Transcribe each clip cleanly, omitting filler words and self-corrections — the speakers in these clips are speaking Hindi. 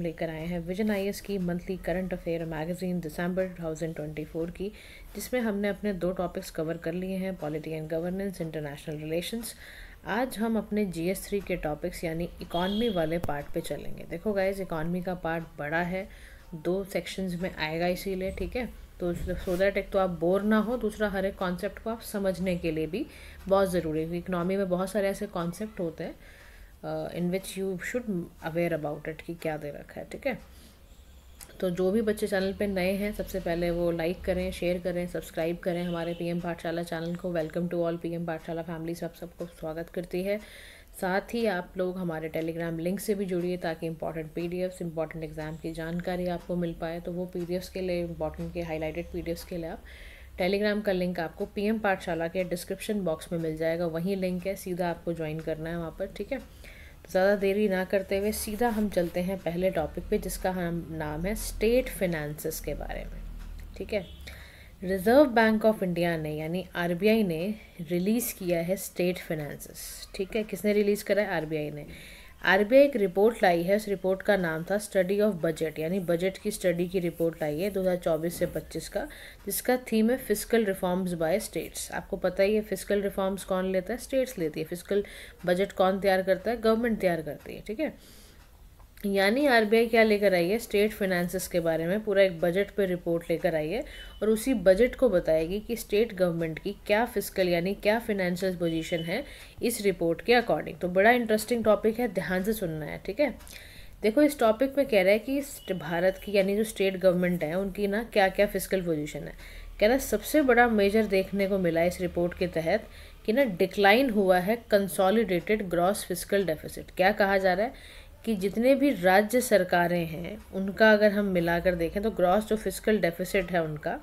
लेकर आए हैं विजन आईएएस की मंथली करंट अफेयर मैगजीन दिसंबर 2024 की, जिसमें हमने अपने 2 टॉपिक्स कवर कर लिए हैं, polity and governance, international relations. आज हम अपने जीएस 3 के टॉपिक्स यानी इकॉनमी वाले पार्ट पे चलेंगे। देखो गाइज, इकॉनमी का पार्ट बड़ा है, 2 सेक्शंस में आएगा इसीलिए, ठीक है। तो सो दैट एक तो आप बोर ना हो, दूसरा हर एक कॉन्सेप्ट को आप समझने के लिए भी बहुत ज़रूरी है। इकनॉमी में बहुत सारे ऐसे कॉन्सेप्ट होते हैं in which you should aware about it कि क्या दे रखा है, ठीक है। तो जो भी बच्चे चैनल पे नए हैं, सबसे पहले वो लाइक करें, शेयर करें, सब्सक्राइब करें हमारे पीएम पाठशाला चैनल को। वेलकम टू ऑल पीएम पाठशाला फैमिली, सबको स्वागत करती है। साथ ही आप लोग हमारे टेलीग्राम लिंक से भी जुड़िए ताकि इंपॉर्टेंट पीडीएफ्स, इंपॉर्टेंट एग्जाम की जानकारी आपको मिल पाए। तो वो पीडीएफ्स के लिए, इंपॉर्टेंट के हाईलाइटेड पीडीएफ्स के लिए आप टेलीग्राम का लिंक आपको पीएम पाठशाला के डिस्क्रिप्शन बॉक्स में मिल जाएगा, वहीं लिंक है, सीधा आपको ज्वाइन करना है वहाँ पर, ठीक है। तो ज़्यादा देरी ना करते हुए सीधा हम चलते हैं पहले टॉपिक पे, जिसका हम नाम है स्टेट फिनेंसेस के बारे में, ठीक है। रिज़र्व बैंक ऑफ इंडिया ने यानी आरबीआई ने रिलीज़ किया है स्टेट फिनेंसेस, ठीक है। किसने रिलीज़ करा है? आरबीआई ने। आरबीआई एक रिपोर्ट लाई है, उस रिपोर्ट का नाम था स्टडी ऑफ बजट, यानी बजट की स्टडी की रिपोर्ट लाई है 2024 से 25 का, जिसका थीम है फिस्कल रिफॉर्म्स बाय स्टेट्स। आपको पता ही है फिस्कल रिफॉर्म्स कौन लेता है? स्टेट्स लेती है। फिस्कल बजट कौन तैयार करता है? गवर्नमेंट तैयार करती है, ठीक है। यानी आरबीआई क्या लेकर आई है? स्टेट फिनेंसेस के बारे में पूरा एक बजट पे रिपोर्ट लेकर आई है और उसी बजट को बताएगी कि स्टेट गवर्नमेंट की क्या फिस्कल यानी क्या फिनेंशियल पोजीशन है इस रिपोर्ट के अकॉर्डिंग। तो बड़ा इंटरेस्टिंग टॉपिक है, ध्यान से सुनना है, ठीक है। देखो, इस टॉपिक में कह रहा है कि भारत की यानी जो स्टेट गवर्नमेंट है उनकी ना क्या क्या फिस्कल पोजीशन है। कह रहा है सबसे बड़ा मेजर देखने को मिला इस रिपोर्ट के तहत कि ना डिक्लाइन हुआ है कंसोलिडेटेड ग्रॉस फिस्कल डेफिसिट। क्या कहा जा रहा है कि जितने भी राज्य सरकारें हैं उनका अगर हम मिलाकर देखें तो ग्रॉस जो फिस्कल डेफिसिट है उनका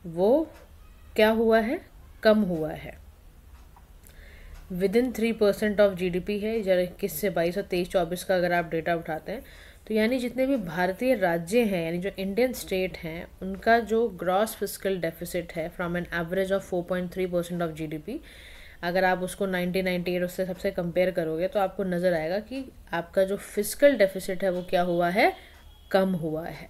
वो क्या हुआ है? कम हुआ है। विदिन 3% ऑफ जीडीपी है। जरा 21 से 22 और 23-24 का अगर आप डेटा उठाते हैं तो यानी जितने भी भारतीय राज्य हैं यानी जो इंडियन स्टेट हैं उनका जो ग्रॉस फिस्कल डेफिसिट है from an average of 4.3% of GDP, अगर आप उसको 1998 उससे सबसे कंपेयर करोगे तो आपको नज़र आएगा कि आपका जो फिस्कल डेफिसिट है वो क्या हुआ है? कम हुआ है,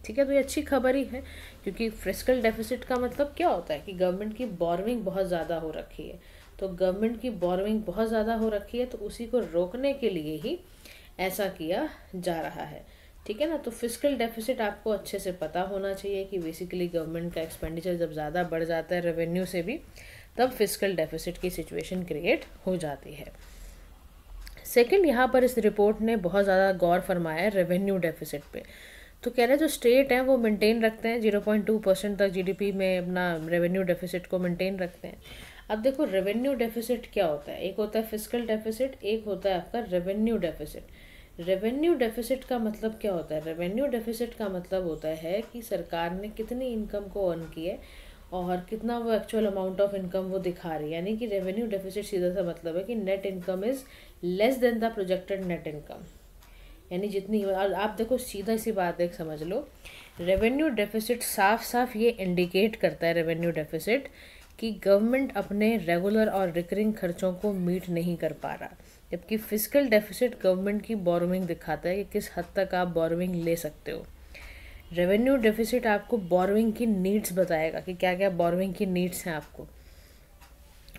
ठीक है। तो ये अच्छी खबर ही है, क्योंकि फिस्कल डेफिसिट का मतलब क्या होता है कि गवर्नमेंट की बोरोइंग बहुत ज़्यादा हो रखी है। तो गवर्नमेंट की बोरोइंग बहुत ज़्यादा हो रखी है तो उसी को रोकने के लिए ही ऐसा किया जा रहा है, ठीक है ना। तो फिस्कल डेफिसिट आपको अच्छे से पता होना चाहिए कि बेसिकली गवर्नमेंट का एक्सपेंडिचर जब ज़्यादा बढ़ जाता है रेवेन्यू से भी, तब फिस्कल डेफिसिट की सिचुएशन क्रिएट हो जाती है। सेकंड, यहाँ पर इस रिपोर्ट ने बहुत ज़्यादा गौर फरमाया है रेवेन्यू डेफिसिट पे। तो कह रहे हैं जो स्टेट हैं वो मेंटेन रखते हैं 0.2% तक जीडीपी में अपना रेवेन्यू डेफिसिट को मेंटेन रखते हैं। अब देखो, रेवेन्यू डेफिसिट क्या होता है? एक होता है फिस्कल डेफिसिट, एक होता है आपका रेवेन्यू डेफिसिट। रेवेन्यू डेफिसिट का मतलब क्या होता है? रेवेन्यू डेफिसिट का मतलब होता है कि सरकार ने कितनी इनकम को अर्न की है और कितना वो एक्चुअल अमाउंट ऑफ इनकम वो दिखा रही है। यानी कि रेवेन्यू डेफिसिट सीधा सा मतलब है कि net income is less than the projected net income, यानी जितनी। और आप देखो, सीधा सी बात एक समझ लो, रेवेन्यू डेफिसिट साफ साफ ये इंडिकेट करता है, रेवेन्यू डेफिसिट, कि गवर्नमेंट अपने रेगुलर और रिकरिंग खर्चों को मीट नहीं कर पा रहा, जबकि फिस्कल डेफिसिट गवर्नमेंट की बोरोइंग दिखाता है कि किस हद तक आप बोरोइंग ले सकते हो। रेवेन्यू डेफिसिट आपको बोरोइंग की नीड्स बताएगा कि क्या क्या बोरोइंग की नीड्स हैं आपको,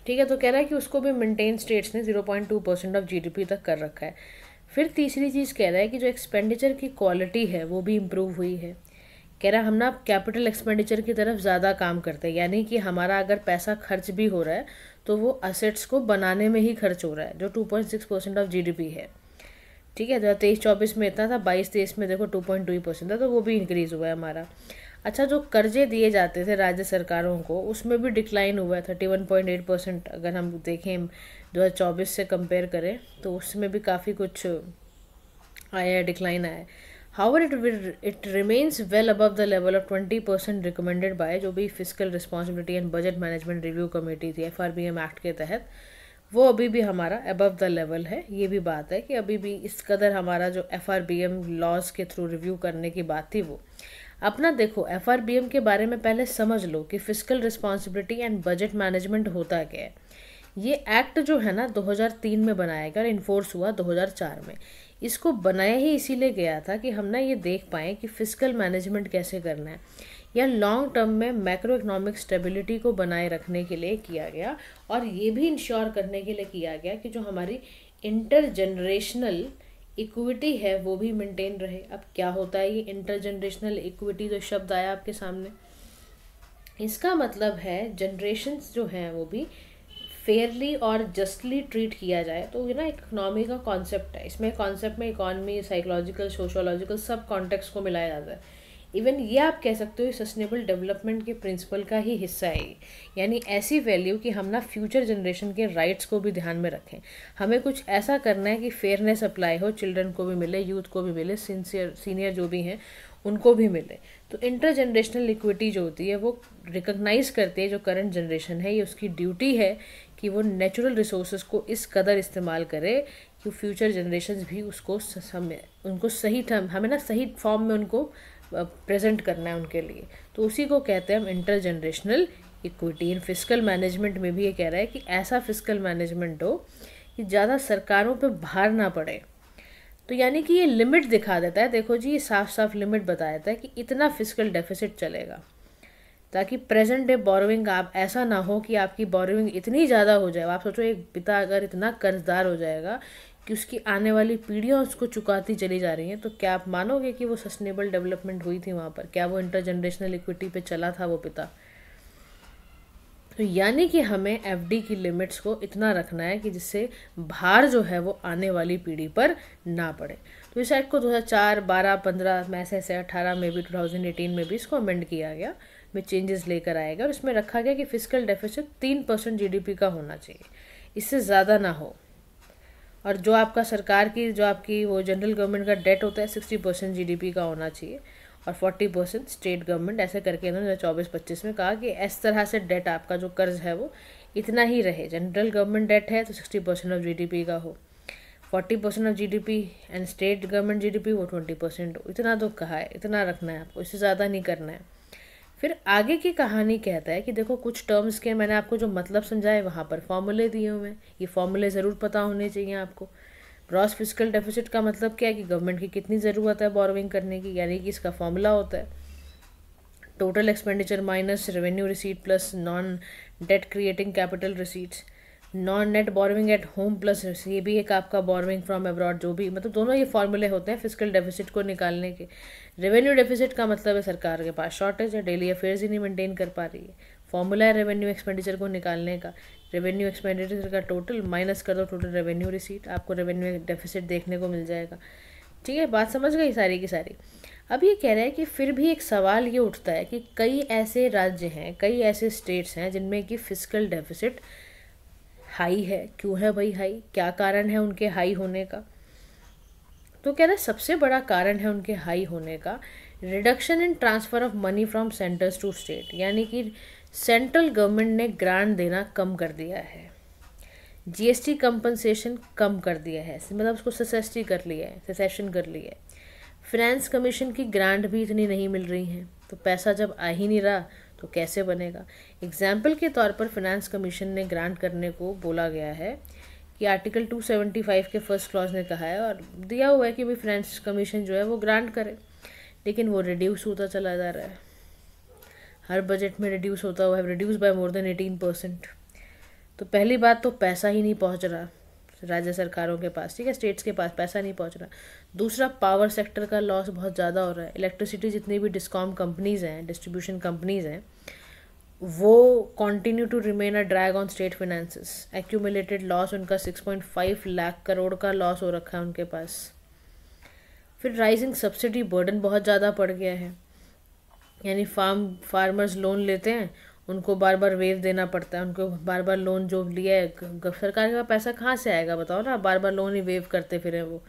ठीक है। तो कह रहा है कि उसको भी मेंटेन स्टेट्स ने 0.2% ऑफ जीडीपी तक कर रखा है। फिर तीसरी चीज़ कह रहा है कि जो एक्सपेंडिचर की क्वालिटी है वो भी इम्प्रूव हुई है। कह रहा है हम ना कैपिटल एक्सपेंडिचर की तरफ ज़्यादा काम करते हैं, यानी कि हमारा अगर पैसा खर्च भी हो रहा है तो वो असेट्स को बनाने में ही खर्च हो रहा है, जो 2.6% ऑफ जीडीपी है, ठीक है। 23-24 में इतना था, 22-23 में देखो 2.2% था, तो वो भी इंक्रीज़ हुआ है हमारा। अच्छा, जो कर्जे दिए जाते थे राज्य सरकारों को उसमें भी डिक्लाइन हुआ है 31.8%। अगर हम देखें 2024 से कंपेयर करें तो उसमें भी काफ़ी कुछ आया है, डिक्लाइन आया है। However it remains well above the level of 20% recommended by जो भी fiscal responsibility and budget management review committee थी एफआरबीएम एक्ट के तहत, वो अभी भी हमारा अबव द लेवल है। ये भी बात है कि अभी भी इस कदर हमारा जो एफआरबीएम लॉज के थ्रू रिव्यू करने की बात थी वो अपना। देखो, एफआरबीएम के बारे में पहले समझ लो कि fiscal responsibility and budget management होता क्या है। ये एक्ट जो है ना 2003 में बनाया गया और इन्फोर्स हुआ 2004 में। इसको बनाया ही इसीलिए गया था कि हम ना ये देख पाएँ कि फिस्कल मैनेजमेंट कैसे करना है, या लॉन्ग टर्म में मैक्रो इकोनॉमिक स्टेबिलिटी को बनाए रखने के लिए किया गया, और ये भी इंश्योर करने के लिए किया गया कि जो हमारी इंटर जनरेशनल इक्विटी है वो भी मेंटेन रहे। अब क्या होता है ये इंटर जनरेशनल इक्विटी, जो शब्द आया आपके सामने, इसका मतलब है जनरेशन्स जो हैं वो भी फेयरली और जस्टली ट्रीट किया जाए। तो ये ना एक इकोनॉमी का कॉन्सेप्ट है, इसमें कॉन्सेप्ट में इकोनॉमी, साइकोलॉजिकल, सोशोलॉजिकल सब कॉन्टेक्स्ट को मिलाया जाता है। इवन ये आप कह सकते हो सस्टेनेबल डेवलपमेंट के प्रिंसिपल का ही हिस्सा है, यानी ऐसी वैल्यू कि हम ना फ्यूचर जनरेशन के राइट्स को भी ध्यान में रखें। हमें कुछ ऐसा करना है कि फेयरनेस अप्लाई हो, चिल्ड्रन को भी मिले, यूथ को भी मिले, सीनियर जो भी हैं उनको भी मिले। तो इंटर जनरेशनल इक्विटी जो होती है वो रिकॉग्नाइज करती है जो करंट जनरेशन है, ये उसकी ड्यूटी है कि वो नेचुरल रिसोर्सेज को इस कदर इस्तेमाल करे कि फ्यूचर जनरेशन्स भी उसको उनको सही टर्म, हमें ना सही फॉर्म में उनको प्रेजेंट करना है उनके लिए। तो उसी को कहते हैं हम इंटर जनरेशनल इक्विटी। इन फिस्कल मैनेजमेंट में भी ये कह रहा है कि ऐसा फिस्कल मैनेजमेंट हो कि ज़्यादा सरकारों पे भार ना पड़े। तो यानी कि ये लिमिट दिखा देता है, देखो जी ये साफ साफ लिमिट बता देता है कि इतना फिस्कल डेफिसिट चलेगा, ताकि प्रेजेंट डे बोरोइंग आप ऐसा ना हो कि आपकी बोरोइंग इतनी ज़्यादा हो जाए। आप सोचो एक पिता अगर इतना कर्जदार हो जाएगा कि उसकी आने वाली पीढ़ियाँ उसको चुकाती चली जा रही हैं, तो क्या आप मानोगे कि वो सस्टेनेबल डेवलपमेंट हुई थी वहाँ पर? क्या वो इंटर जनरेशनल इक्विटी पे चला था वो पिता? तो यानी कि हमें एफडी की लिमिट्स को इतना रखना है कि जिससे भार जो है वो आने वाली पीढ़ी पर ना पड़े। तो इस एक्ट को 2004, 12, 15 में से 18 में भी 2018 में भी इसको अमेंड किया गया, में चेंजेस लेकर आएगा, और इसमें रखा गया कि फिस्कल डेफिसिट 3% जीडीपी का होना चाहिए, इससे ज़्यादा ना हो। और जो आपका सरकार की, जो आपकी वो जनरल गवर्नमेंट का डेट होता है 60% जीडीपी का होना चाहिए, और 40% स्टेट गवर्नमेंट, ऐसे करके इन्होंने 24-25 में कहा कि इस तरह से डेट आपका जो कर्ज है वो इतना ही रहे। जनरल गवर्नमेंट डेट है तो 60% ऑफ जीडीपी का हो, 40% of GDP, and state government GDP वो 20% हो। इतना तो कहा है, इतना रखना है आपको, इससे ज़्यादा नहीं करना है। फिर आगे की कहानी कहता है कि देखो कुछ टर्म्स के मैंने आपको जो मतलब समझाए वहाँ पर फॉर्मूले दिए हुए हैं, ये फॉर्मूले ज़रूर पता होने चाहिए आपको। ग्रॉस फिस्कल डेफिसिट का मतलब क्या है कि गवर्नमेंट की कितनी ज़रूरत है बोरोइंग करने की, यानी कि इसका फॉर्मूला होता है total expenditure minus revenue receipt plus non debt creating capital receipts, non net borrowing at home plus ये भी एक आपका बोरोइंग फ्रॉम अब्रॉड, जो भी मतलब दोनों ये फॉर्मूले होते हैं फिस्कल डेफिसिट को निकालने के। रेवेन्यू डेफिसिट का मतलब है सरकार के पास शॉर्टेज है, डेली अफेयर्स ही नहीं मेंटेन कर पा रही है। फॉर्मूला है रेवेन्यू एक्सपेंडिचर को निकालने का, रेवेन्यू एक्सपेंडिचर का टोटल माइनस कर दो टोटल रेवेन्यू रिसीट, आपको रेवेन्यू डेफिसिट देखने को मिल जाएगा। ठीक है, बात समझ गई सारी की सारी। अब ये कह रहे हैं कि फिर भी एक सवाल ये उठता है कि कई ऐसे राज्य हैं, कई ऐसे स्टेट्स हैं जिनमें कि फिस्कल डेफिसिट हाई है। क्यों है भाई हाई, क्या कारण है उनके हाई होने का? तो कह रहे हैं सबसे बड़ा कारण है उनके हाई होने का reduction in transfer of money from centres to state, यानी कि सेंट्रल गवर्नमेंट ने ग्रांट देना कम कर दिया है, जीएसटी कंपनसेशन कम कर दिया है, मतलब उसको सेसेस्टी कर लिया है, सेसेशन कर लिया है। फिनेंस कमीशन की ग्रांट भी इतनी नहीं मिल रही हैं, तो पैसा जब आ ही नहीं रहा तो कैसे बनेगा? एग्जाम्पल के तौर पर फिनेंस कमीशन ने ग्रांट करने को बोला गया है कि आर्टिकल 275 के फर्स्ट क्लॉज ने कहा है और दिया हुआ है कि भाई फिनेंस कमीशन जो है वो ग्रांट करे, लेकिन वो रिड्यूस होता चला जा रहा है, हर बजट में रिड्यूस होता हुआ है, रिड्यूस बाय मोर देन 18%। तो पहली बात तो पैसा ही नहीं पहुंच रहा राज्य सरकारों के पास, ठीक है, स्टेट्स के पास पैसा नहीं पहुंच रहा। दूसरा, पावर सेक्टर का लॉस बहुत ज़्यादा हो रहा है। इलेक्ट्रिसिटी जितनी भी डिस्कॉम कंपनीज़ हैं, डिस्ट्रीब्यूशन कंपनीज़ हैं, वो continue to remain a drag on state finances. Accumulated loss उनका 6.5 लाख करोड़ का लॉस हो रखा है उनके पास। फिर राइजिंग सब्सिडी बर्डन बहुत ज़्यादा पड़ गया है, यानी फार्मर्स लोन लेते हैं, उनको बार बार वेव देना पड़ता है, उनको बार बार लोन जो लिया है सरकार का पैसा कहाँ से आएगा बताओ ना, बार बार लोन ही वेव करते फिरें वो।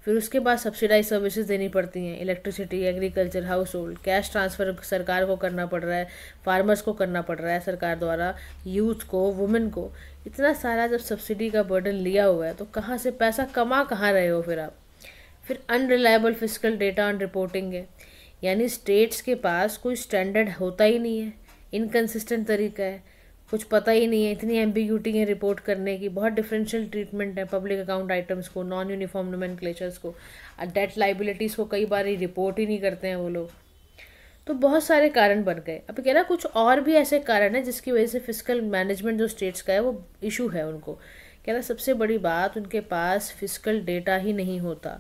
फिर उसके बाद सब्सिडाइज सर्विसेज देनी पड़ती हैं, electricity, agriculture, house hold, cash transfer सरकार को करना पड़ रहा है, फार्मर्स को करना पड़ रहा है सरकार द्वारा, यूथ को, वुमेन को। इतना सारा जब सब्सिडी का बर्डन लिया हुआ है तो कहाँ से पैसा कमा कहाँ रहे हो फिर आप? फिर unreliable physical data on reporting है, यानी स्टेट्स के पास कोई स्टैंडर्ड होता ही नहीं है, इनकन्सिस्टेंट तरीका है। कुछ पता ही नहीं है, इतनी एम्बिग्यूटी है रिपोर्ट करने की, बहुत डिफरेंशियल ट्रीटमेंट है पब्लिक अकाउंट आइटम्स को, नॉन यूनिफॉर्म नोमेनक्लेचर्स को, डेट लाइबिलिटीज़ को कई बार रिपोर्ट ही नहीं करते हैं वो लोग। तो बहुत सारे कारण बन गए। अब कह रहा कुछ और भी ऐसे कारण हैं जिसकी वजह से फिजिकल मैनेजमेंट जो स्टेट्स का है वो इशू है उनको। कह रहा सबसे बड़ी बात, उनके पास फिजिकल डेटा ही नहीं होता।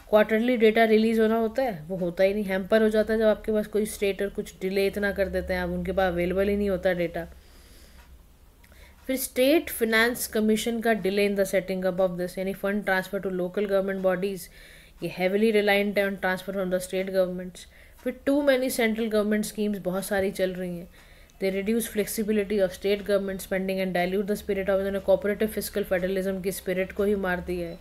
क्वार्टरली डेटा रिलीज होना होता है, वो होता ही नहीं, हैम्पर हो जाता है जब आपके पास कोई स्टेट और कुछ डिले इतना कर देते हैं, अब उनके पास अवेलेबल ही नहीं होता डेटा। फिर स्टेट फिनेंस कमीशन का delay in the setting up of this, यानी fund transfer to local government bodies, ये हैविली रिलायंट है on transfer from the state governments. फिर too many central government schemes बहुत सारी चल रही हैं, they reduce flexibility of state government spending and dilute the spirit of, इन्होंने कोऑपरेटिव फिजिकल फेडरलिज्म की स्पिरिट को ही मार दिया है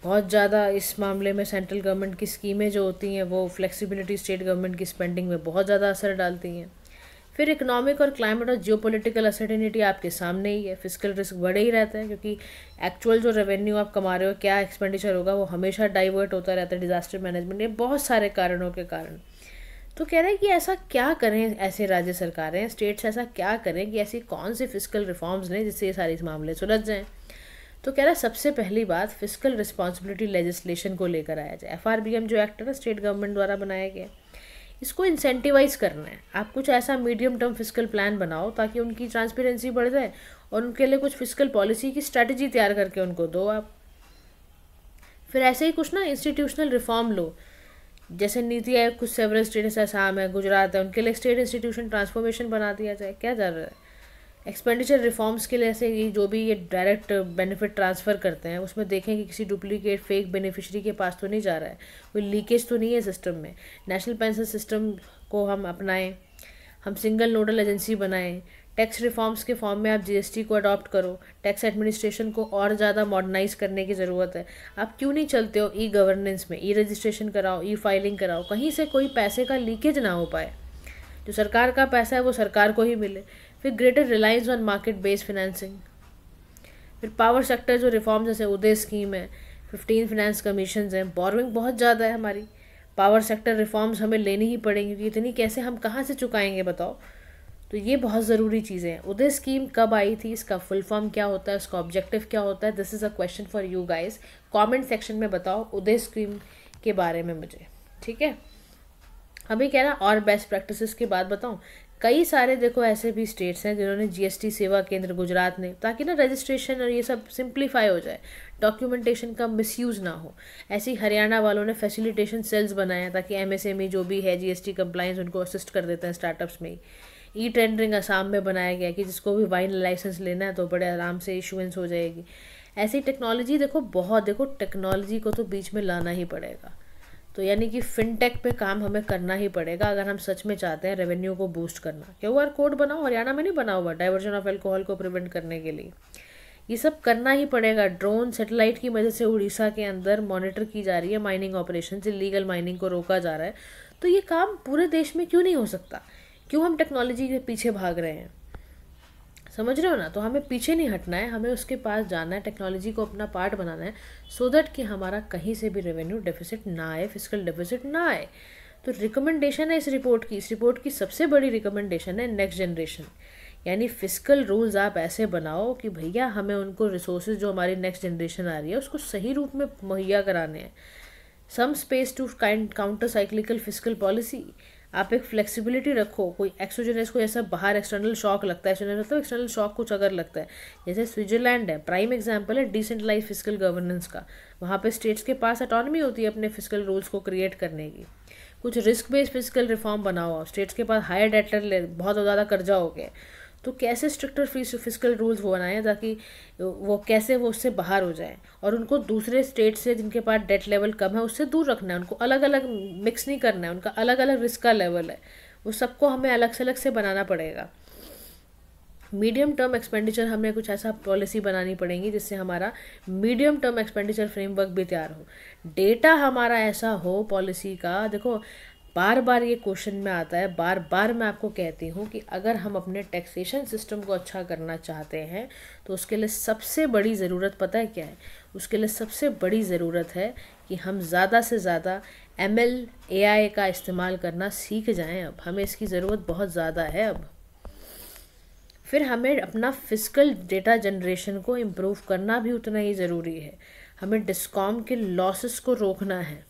बहुत ज़्यादा। इस मामले में सेंट्रल गवर्नमेंट की स्कीमें जो होती हैं वो फ्लेक्सिबिलिटी स्टेट गवर्नमेंट की स्पेंडिंग में बहुत ज़्यादा असर डालती हैं। फिर इकोनॉमिक और क्लाइमेट और जियोपॉलिटिकल अनसर्टेनिटी आपके सामने ही है, फिजिकल रिस्क बढ़े ही रहता है क्योंकि एक्चुअल जो रेवेन्यू आप कमा रहे हो, क्या एक्सपेंडिचर होगा, वो हमेशा डाइवर्ट होता रहता है डिजास्टर मैनेजमेंट, ये बहुत सारे कारणों के कारण। तो कह रहे हैं कि ऐसा क्या करें, ऐसे राज्य सरकारें स्टेट्स ऐसा क्या करें कि ऐसी कौन सी फिजिकल रिफॉर्म्स लें जिससे ये सारे मामले सुलझ जाएँ। तो कह रहा है सबसे पहली बात, फिजिकल रिस्पॉन्सिबिलिटी लेजिस्लेशन को लेकर आया जाए। FRBM जो एक्ट है ना स्टेट गवर्नमेंट द्वारा बनाया गया, इसको इंसेंटिवाइज करना है। आप कुछ ऐसा मीडियम टर्म फिजिकल प्लान बनाओ ताकि उनकी ट्रांसपेरेंसी बढ़ जाए और उनके लिए कुछ फिजिकल पॉलिसी की स्ट्रैटेजी तैयार करके उनको दो आप। फिर ऐसे ही कुछ ना इंस्टीट्यूशनल रिफॉर्म लो, जैसे नीति आयोग कुछ सेवरल स्टेट्स, आसाम है, गुजरात है, उनके लिए स्टेट इंस्टीट्यूशन ट्रांसफॉर्मेशन बना दिया जाए। क्या जा रहा है एक्सपेंडिचर रिफॉर्म्स के लिए, ऐसे ये जो भी ये डायरेक्ट बेनिफिट ट्रांसफ़र करते हैं उसमें देखें कि किसी डुप्लीकेट फेक बेनिफिशरी के पास तो नहीं जा रहा है, कोई लीकेज तो नहीं है सिस्टम में। नेशनल पेंशन सिस्टम को हम अपनाएं, हम सिंगल नोडल एजेंसी बनाएं, टैक्स रिफॉर्म्स के फॉर्म में आप GST को अडॉप्ट करो, टैक्स एडमिनिस्ट्रेशन को और ज़्यादा मॉडर्नाइज करने की ज़रूरत है। आप क्यों नहीं चलते हो गवर्नेंस में, रजिस्ट्रेशन कराओ, फाइलिंग कराओ, कहीं से कोई पैसे का लीकेज ना हो पाए, जो सरकार का पैसा है वो सरकार को ही मिले। फिर greater reliance on market based financing. फिर पावर सेक्टर जो रिफॉर्म, जैसे उदय स्कीम है, 15 फाइनेंस कमीशन हैं, बोरोइंग बहुत ज़्यादा है हमारी, पावर सेक्टर रिफॉर्म्स हमें लेनी ही पड़ेंगी क्योंकि इतनी कैसे हम कहाँ से चुकाएंगे बताओ। तो ये बहुत ज़रूरी चीज़ें हैं। उदय स्कीम कब आई थी, इसका फुल फॉर्म क्या होता है, उसका ऑब्जेक्टिव क्या होता है, this is a question for you guys. Comment section में बताओ उदय स्कीम के बारे में मुझे, ठीक है। अभी कह रहा और बेस्ट प्रैक्टिसेस की बात बताऊं, कई सारे देखो ऐसे भी स्टेट्स हैं जिन्होंने GST सेवा केंद्र, गुजरात ने, ताकि ना रजिस्ट्रेशन और ये सब सिंप्लीफाई हो जाए, डॉक्यूमेंटेशन का मिसयूज़ ना हो। ऐसे ही हरियाणा वालों ने फैसिलिटेशन सेल्स बनाए हैं ताकि MSME जो भी है GST कंप्लाइंस उनको असिस्ट कर देते हैं स्टार्टअप्स में ही। टेंडरिंग आसाम में बनाया गया कि जिसको भी वाइन लाइसेंस लेना है तो बड़े आराम से इशुएंस हो जाएगी। ऐसी टेक्नोलॉजी देखो बहुत, देखो टेक्नोलॉजी को तो बीच में लाना ही पड़ेगा। तो यानी कि फिनटेक पे काम हमें करना ही पड़ेगा अगर हम सच में चाहते हैं रेवेन्यू को बूस्ट करना। QR कोड बनाओ, हरियाणा में नहीं बना हुआ डाइवर्जन ऑफ अल्कोहल को प्रिवेंट करने के लिए, ये सब करना ही पड़ेगा। ड्रोन सैटेलाइट की मदद से उड़ीसा के अंदर मॉनिटर की जा रही है माइनिंग ऑपरेशन, इलीगल माइनिंग को रोका जा रहा है। तो ये काम पूरे देश में क्यों नहीं हो सकता, क्यों हम टेक्नोलॉजी के पीछे भाग रहे हैं, समझ रहे हो ना। तो हमें पीछे नहीं हटना है, हमें उसके पास जाना है, टेक्नोलॉजी को अपना पार्ट बनाना है, सो दैट कि हमारा कहीं से भी रेवेन्यू डेफिसिट ना आए, फिजिकल डेफिसिट ना आए। तो रिकमेंडेशन है इस रिपोर्ट की सबसे बड़ी रिकमेंडेशन है नेक्स्ट जनरेशन, यानी फिजिकल रूल्स आप ऐसे बनाओ कि भैया हमें उनको रिसोर्सेज जो हमारी नेक्स्ट जनरेशन आ रही है उसको सही रूप में मुहैया कराने हैं। Some space to counter cyclical fiscal policy, आप एक फ्लेक्सिबिलिटी रखो। कोई एक्सोजेनस को ऐसा बाहर एक्सटर्नल शॉक लगता है, मतलब एक्सटर्नल शॉक कुछ अगर लगता है, जैसे स्विट्जरलैंड है, प्राइम एग्जांपल है डिसेंट्रलाइज फिजिकल गवर्नेंस का। वहाँ पे स्टेट्स के पास ऑटोनॉमी होती है अपने फिजिकल रूल्स को क्रिएट करने की। कुछ रिस्क बेस्ड फिजिकल रिफॉर्म बनाओ, स्टेट्स के पास हायर डेटर ले, बहुत ज़्यादा कर्जा हो गया, तो कैसे स्ट्रिक्टर फिजिकल रूल्स वो बनाएं ताकि वो कैसे वो उससे बाहर हो जाए, और उनको दूसरे स्टेट से जिनके पास डेट लेवल कम है उससे दूर रखना है, उनको अलग अलग मिक्स नहीं करना है, उनका अलग अलग रिस्क का लेवल है, वो सबको हमें अलग से बनाना पड़ेगा। मीडियम टर्म एक्सपेंडिचर हमें कुछ ऐसा पॉलिसी बनानी पड़ेगी जिससे हमारा मीडियम टर्म एक्सपेंडिचर फ्रेमवर्क भी तैयार हो, डेटा हमारा ऐसा हो पॉलिसी का। देखो बार बार ये क्वेश्चन में आता है, बार बार मैं आपको कहती हूँ कि अगर हम अपने टैक्सेशन सिस्टम को अच्छा करना चाहते हैं तो उसके लिए सबसे बड़ी ज़रूरत पता है क्या है, उसके लिए सबसे बड़ी ज़रूरत है कि हम ज़्यादा से ज़्यादा ML AI का इस्तेमाल करना सीख जाएं। अब हमें इसकी ज़रूरत बहुत ज़्यादा है। अब फिर हमें अपना फिजिकल डेटा जनरेशन को इम्प्रूव करना भी उतना ही ज़रूरी है। हमें डिस्कॉम के लॉसेस को रोकना है,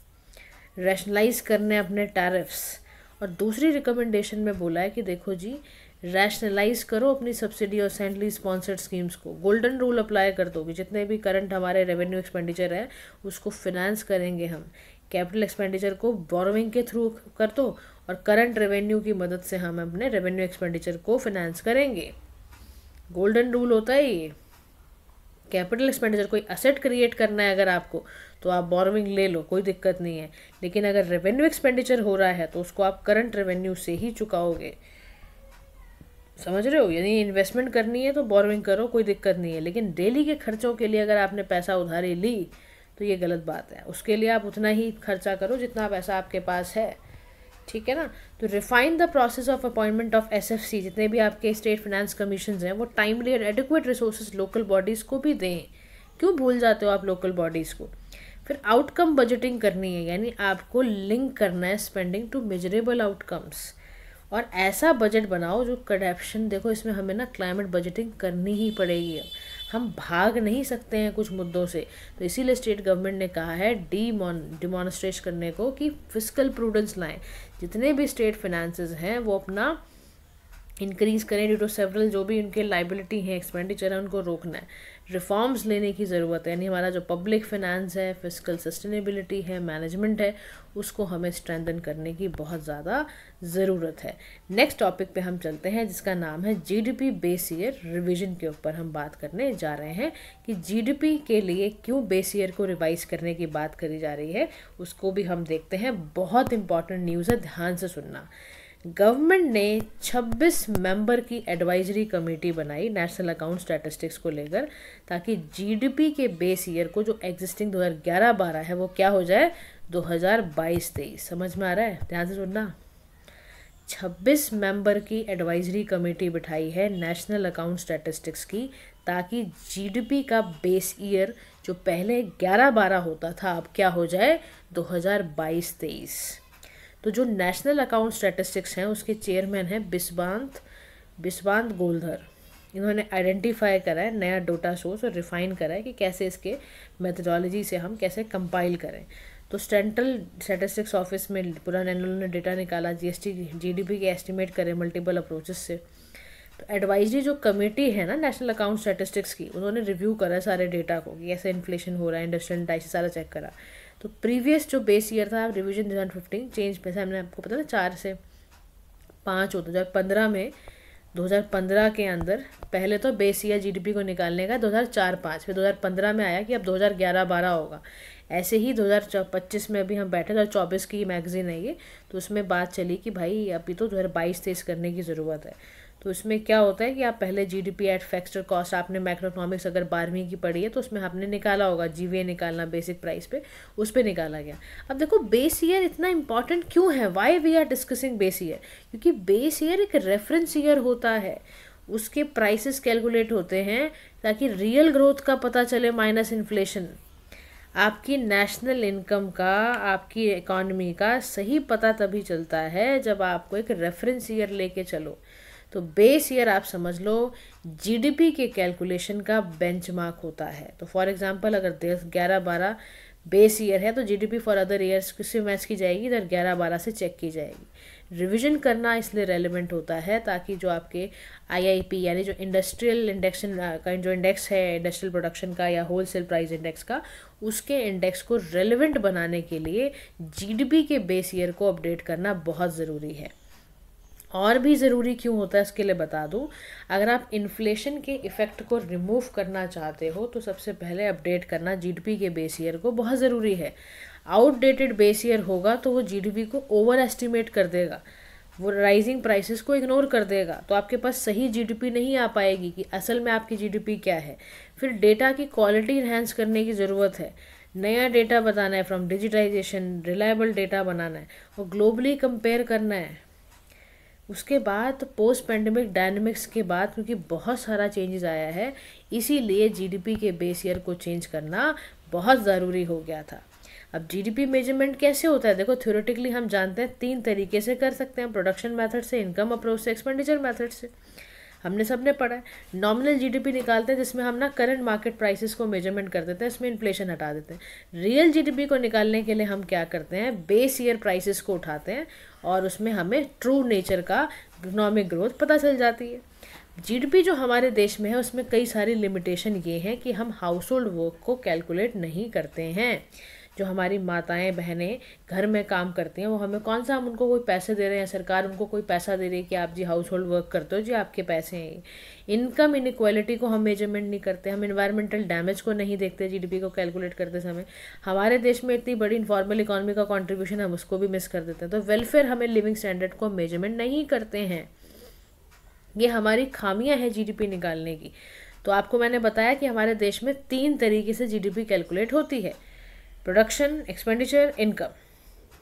रैशनलाइज करने अपने टैरिफ्स। और दूसरी रिकमेंडेशन में बोला है कि देखो जी, रैशनलाइज करो अपनी सब्सिडी और सेंट्रली स्पॉन्सर्ड स्कीम्स को। गोल्डन रूल अप्लाई कर दो कि जितने भी करंट हमारे रेवेन्यू एक्सपेंडिचर है उसको फिनेंस करेंगे हम। कैपिटल एक्सपेंडिचर को बोरोइंग के थ्रू कर दो और करंट रेवेन्यू की मदद से हम अपने रेवेन्यू एक्सपेंडिचर को फिनेंस करेंगे। गोल्डन रूल होता है ये। कैपिटल एक्सपेंडिचर कोई असेट क्रिएट करना है अगर आपको, तो आप बोरोइंग ले लो, कोई दिक्कत नहीं है। लेकिन अगर रेवेन्यू एक्सपेंडिचर हो रहा है तो उसको आप करंट रेवेन्यू से ही चुकाओगे। समझ रहे हो? यानी इन्वेस्टमेंट करनी है तो बोरोइंग करो, कोई दिक्कत नहीं है। लेकिन डेली के खर्चों के लिए अगर आपने पैसा उधारी ली तो ये गलत बात है। उसके लिए आप उतना ही खर्चा करो जितना पैसा आपके पास है, ठीक है ना। तो refine the process of appointment of SFC. जितने भी आपके स्टेट फाइनेंस कमीशन हैं वो टाइमली और एडिक्वेट रिसोर्सेज लोकल बॉडीज़ को भी दें। क्यों भूल जाते हो आप लोकल बॉडीज़ को? फिर आउटकम बजटिंग करनी है, यानी आपको लिंक करना है स्पेंडिंग टू मेजरेबल आउटकम्स। और ऐसा बजट बनाओ जो करप्शन, देखो इसमें हमें ना क्लाइमेट बजटिंग करनी ही पड़ेगी। अब हम भाग नहीं सकते हैं कुछ मुद्दों से, तो इसीलिए स्टेट गवर्नमेंट ने कहा है डिमॉन्स्ट्रेट करने को कि फिजिकल प्रूडेंस लाएं। जितने भी स्टेट फाइनेंसेस हैं वो अपना इंक्रीज़ करें ड्यू टू सेवरल, जो भी उनके लाइबिलिटी हैं, एक्सपेंडिचर है, उनको रोकना है। रिफॉर्म्स लेने की ज़रूरत है, यानी हमारा जो पब्लिक फाइनेंस है, फिजिकल सस्टेनेबिलिटी है, मैनेजमेंट है, उसको हमें स्ट्रेंथन करने की बहुत ज़्यादा ज़रूरत है। नेक्स्ट टॉपिक पे हम चलते हैं जिसका नाम है जीडीपी बेस ईयर रिवीजन। के ऊपर हम बात करने जा रहे हैं कि जीडीपी के लिए क्यों बेस ईयर को रिवाइज करने की बात करी जा रही है, उसको भी हम देखते हैं। बहुत इंपॉर्टेंट न्यूज़ है, ध्यान से सुनना। गवर्नमेंट ने 26 मेंबर की एडवाइजरी कमेटी बनाई नेशनल अकाउंट स्टैटिस्टिक्स को लेकर, ताकि जीडीपी के बेस ईयर को जो एग्जिस्टिंग 2011-12 है वो क्या हो जाए 2022-23। समझ में आ रहा है? ध्यान से सुनना। 26 मेंबर की एडवाइजरी कमेटी बिठाई है नेशनल अकाउंट स्टैटिस्टिक्स की, ताकि जीडीपी का बेस ईयर जो पहले 11-12 होता था अब क्या हो जाए 2022-23। तो जो नेशनल अकाउंट स्टैटिस्टिक्स हैं उसके चेयरमैन हैं बिस्वांत गोलधर। इन्होंने आइडेंटिफाई करा है नया डेटा सोर्स और रिफाइन करा है कि कैसे इसके मेथडोलॉजी से हम कैसे कंपाइल करें। तो सेंट्रल स्टैटिस्टिक्स ऑफिस में पूरा इन्होंने डेटा निकाला, जीडीपी के एस्टिमेट करे मल्टीपल अप्रोचेस से। तो एडवाइजरी जो कमेटी है ना नेशनल अकाउंट स्टैटिस्टिक्स की, उन्होंने रिव्यू करा सारे डेटा को कि कैसे इन्फ्लेशन हो रहा है, इंडस्ट्रियल डाइस सारा चेक करा। तो प्रीवियस जो बेस ईयर था रिवीजन 2015 चेंज पैसा हमने आपको पता था 4 से 5 होता। 2015 के अंदर पहले तो बेस ईयर जीडीपी को निकालने का 2004-5, फिर 2015 में आया कि अब 2011-12 होगा। ऐसे ही 2025 में भी हम बैठे, 2024 की मैगजीन है ये, तो उसमें बात चली कि भाई अभी तो 2022-23 करने की ज़रूरत है। तो इसमें क्या होता है कि आप पहले जीडीपी एट फैक्टर कॉस्ट, आपने मैक्रो इकोनॉमिक्स अगर 12वीं की पढ़ी है तो उसमें आपने निकाला होगा, जीवीए निकालना बेसिक प्राइस पे, उस पे निकाला गया। अब देखो बेस ईयर इतना इंपॉर्टेंट क्यों है, why we are discussing base year? क्योंकि बेस ईयर एक रेफरेंस ईयर होता है, उसके प्राइसेस कैलकुलेट होते हैं ताकि रियल ग्रोथ का पता चले माइनस इन्फ्लेशन। आपकी नेशनल इनकम का, आपकी इकॉनमी का सही पता तभी चलता है जब आपको एक रेफरेंस ईयर लेके चलो। तो बेस ईयर आप समझ लो जीडीपी के कैलकुलेशन का बेंचमार्क होता है। तो फॉर एग्जांपल अगर 11-12 बेस ईयर है तो जीडीपी फॉर अदर ईयर्स किससे मैच की जाएगी, इधर 11-12 से चेक की जाएगी। रिवीजन करना इसलिए रेलिवेंट होता है ताकि जो आपके आईआईपी यानी जो इंडस्ट्रियल इंडेक्स का जो इंडेक्स है इंडस्ट्रियल प्रोडक्शन का या होलसेल प्राइस इंडेक्स का, उसके इंडेक्स को रेलिवेंट बनाने के लिए जीडीपी के बेस ईयर को अपडेट करना बहुत ज़रूरी है। और भी ज़रूरी क्यों होता है इसके लिए बता दूं। अगर आप इन्फ्लेशन के इफ़ेक्ट को रिमूव करना चाहते हो तो सबसे पहले अपडेट करना जीडीपी के बेस ईयर को बहुत ज़रूरी है। आउटडेटेड बेस ईयर होगा तो वो जीडीपी को ओवर एस्टिमेट कर देगा, वो राइजिंग प्राइसेस को इग्नोर कर देगा, तो आपके पास सही जीडीपी नहीं आ पाएगी कि असल में आपकी जीडीपी क्या है। फिर डेटा की क्वालिटी इन्हेंस करने की ज़रूरत है, नया डेटा बताना है, फ्रॉम डिजिटाइजेशन रिलायबल डेटा बनाना है और ग्लोबली कंपेयर करना है। उसके बाद पोस्ट पेंडेमिक डायनेमिक्स के बाद क्योंकि बहुत सारा चेंजेस आया है, इसीलिए जीडीपी के बेस ईयर को चेंज करना बहुत ज़रूरी हो गया था। अब जीडीपी मेजरमेंट कैसे होता है, देखो थ्योरेटिकली हम जानते हैं 3 तरीके से कर सकते हैं, प्रोडक्शन मेथड से, इनकम अप्रोच से, एक्सपेंडिचर मेथड से। हमने सबने पढ़ा है। नॉमिनल जीडीपी निकालते हैं जिसमें हम ना करंट मार्केट प्राइसेस को मेजरमेंट कर देते हैं, इसमें इन्फ्लेशन हटा देते हैं। रियल जीडीपी को निकालने के लिए हम क्या करते हैं, बेस ईयर प्राइसेस को उठाते हैं और उसमें हमें ट्रू नेचर का इकोनॉमिक ग्रोथ पता चल जाती है। जीडीपी जो हमारे देश में है उसमें कई सारी लिमिटेशन ये हैं कि हम हाउस होल्ड वर्क को कैलकुलेट नहीं करते हैं। जो हमारी माताएं बहनें घर में काम करती हैं वो हमें कौन सा, हम उनको कोई पैसे दे रहे हैं, सरकार उनको कोई पैसा दे रही है कि आप जी हाउस होल्ड वर्क करते हो जी आपके पैसे हैं। इनकम इनइक्वालिटी को हम मेजरमेंट नहीं करते, हम इन्वायरमेंटल डैमेज को नहीं देखते जीडीपी को कैलकुलेट करते समय। हमारे देश में इतनी बड़ी इन्फॉर्मल इकोनॉमी का कॉन्ट्रीब्यूशन है, हम उसको भी मिस कर देते हैं। तो वेलफेयर हमें लिविंग स्टैंडर्ड को मेजरमेंट नहीं करते हैं। ये हमारी खामियां हैं जीडीपी निकालने की। तो आपको मैंने बताया कि हमारे देश में 3 तरीके से जीडीपी कैलकुलेट होती है, production, expenditure, income.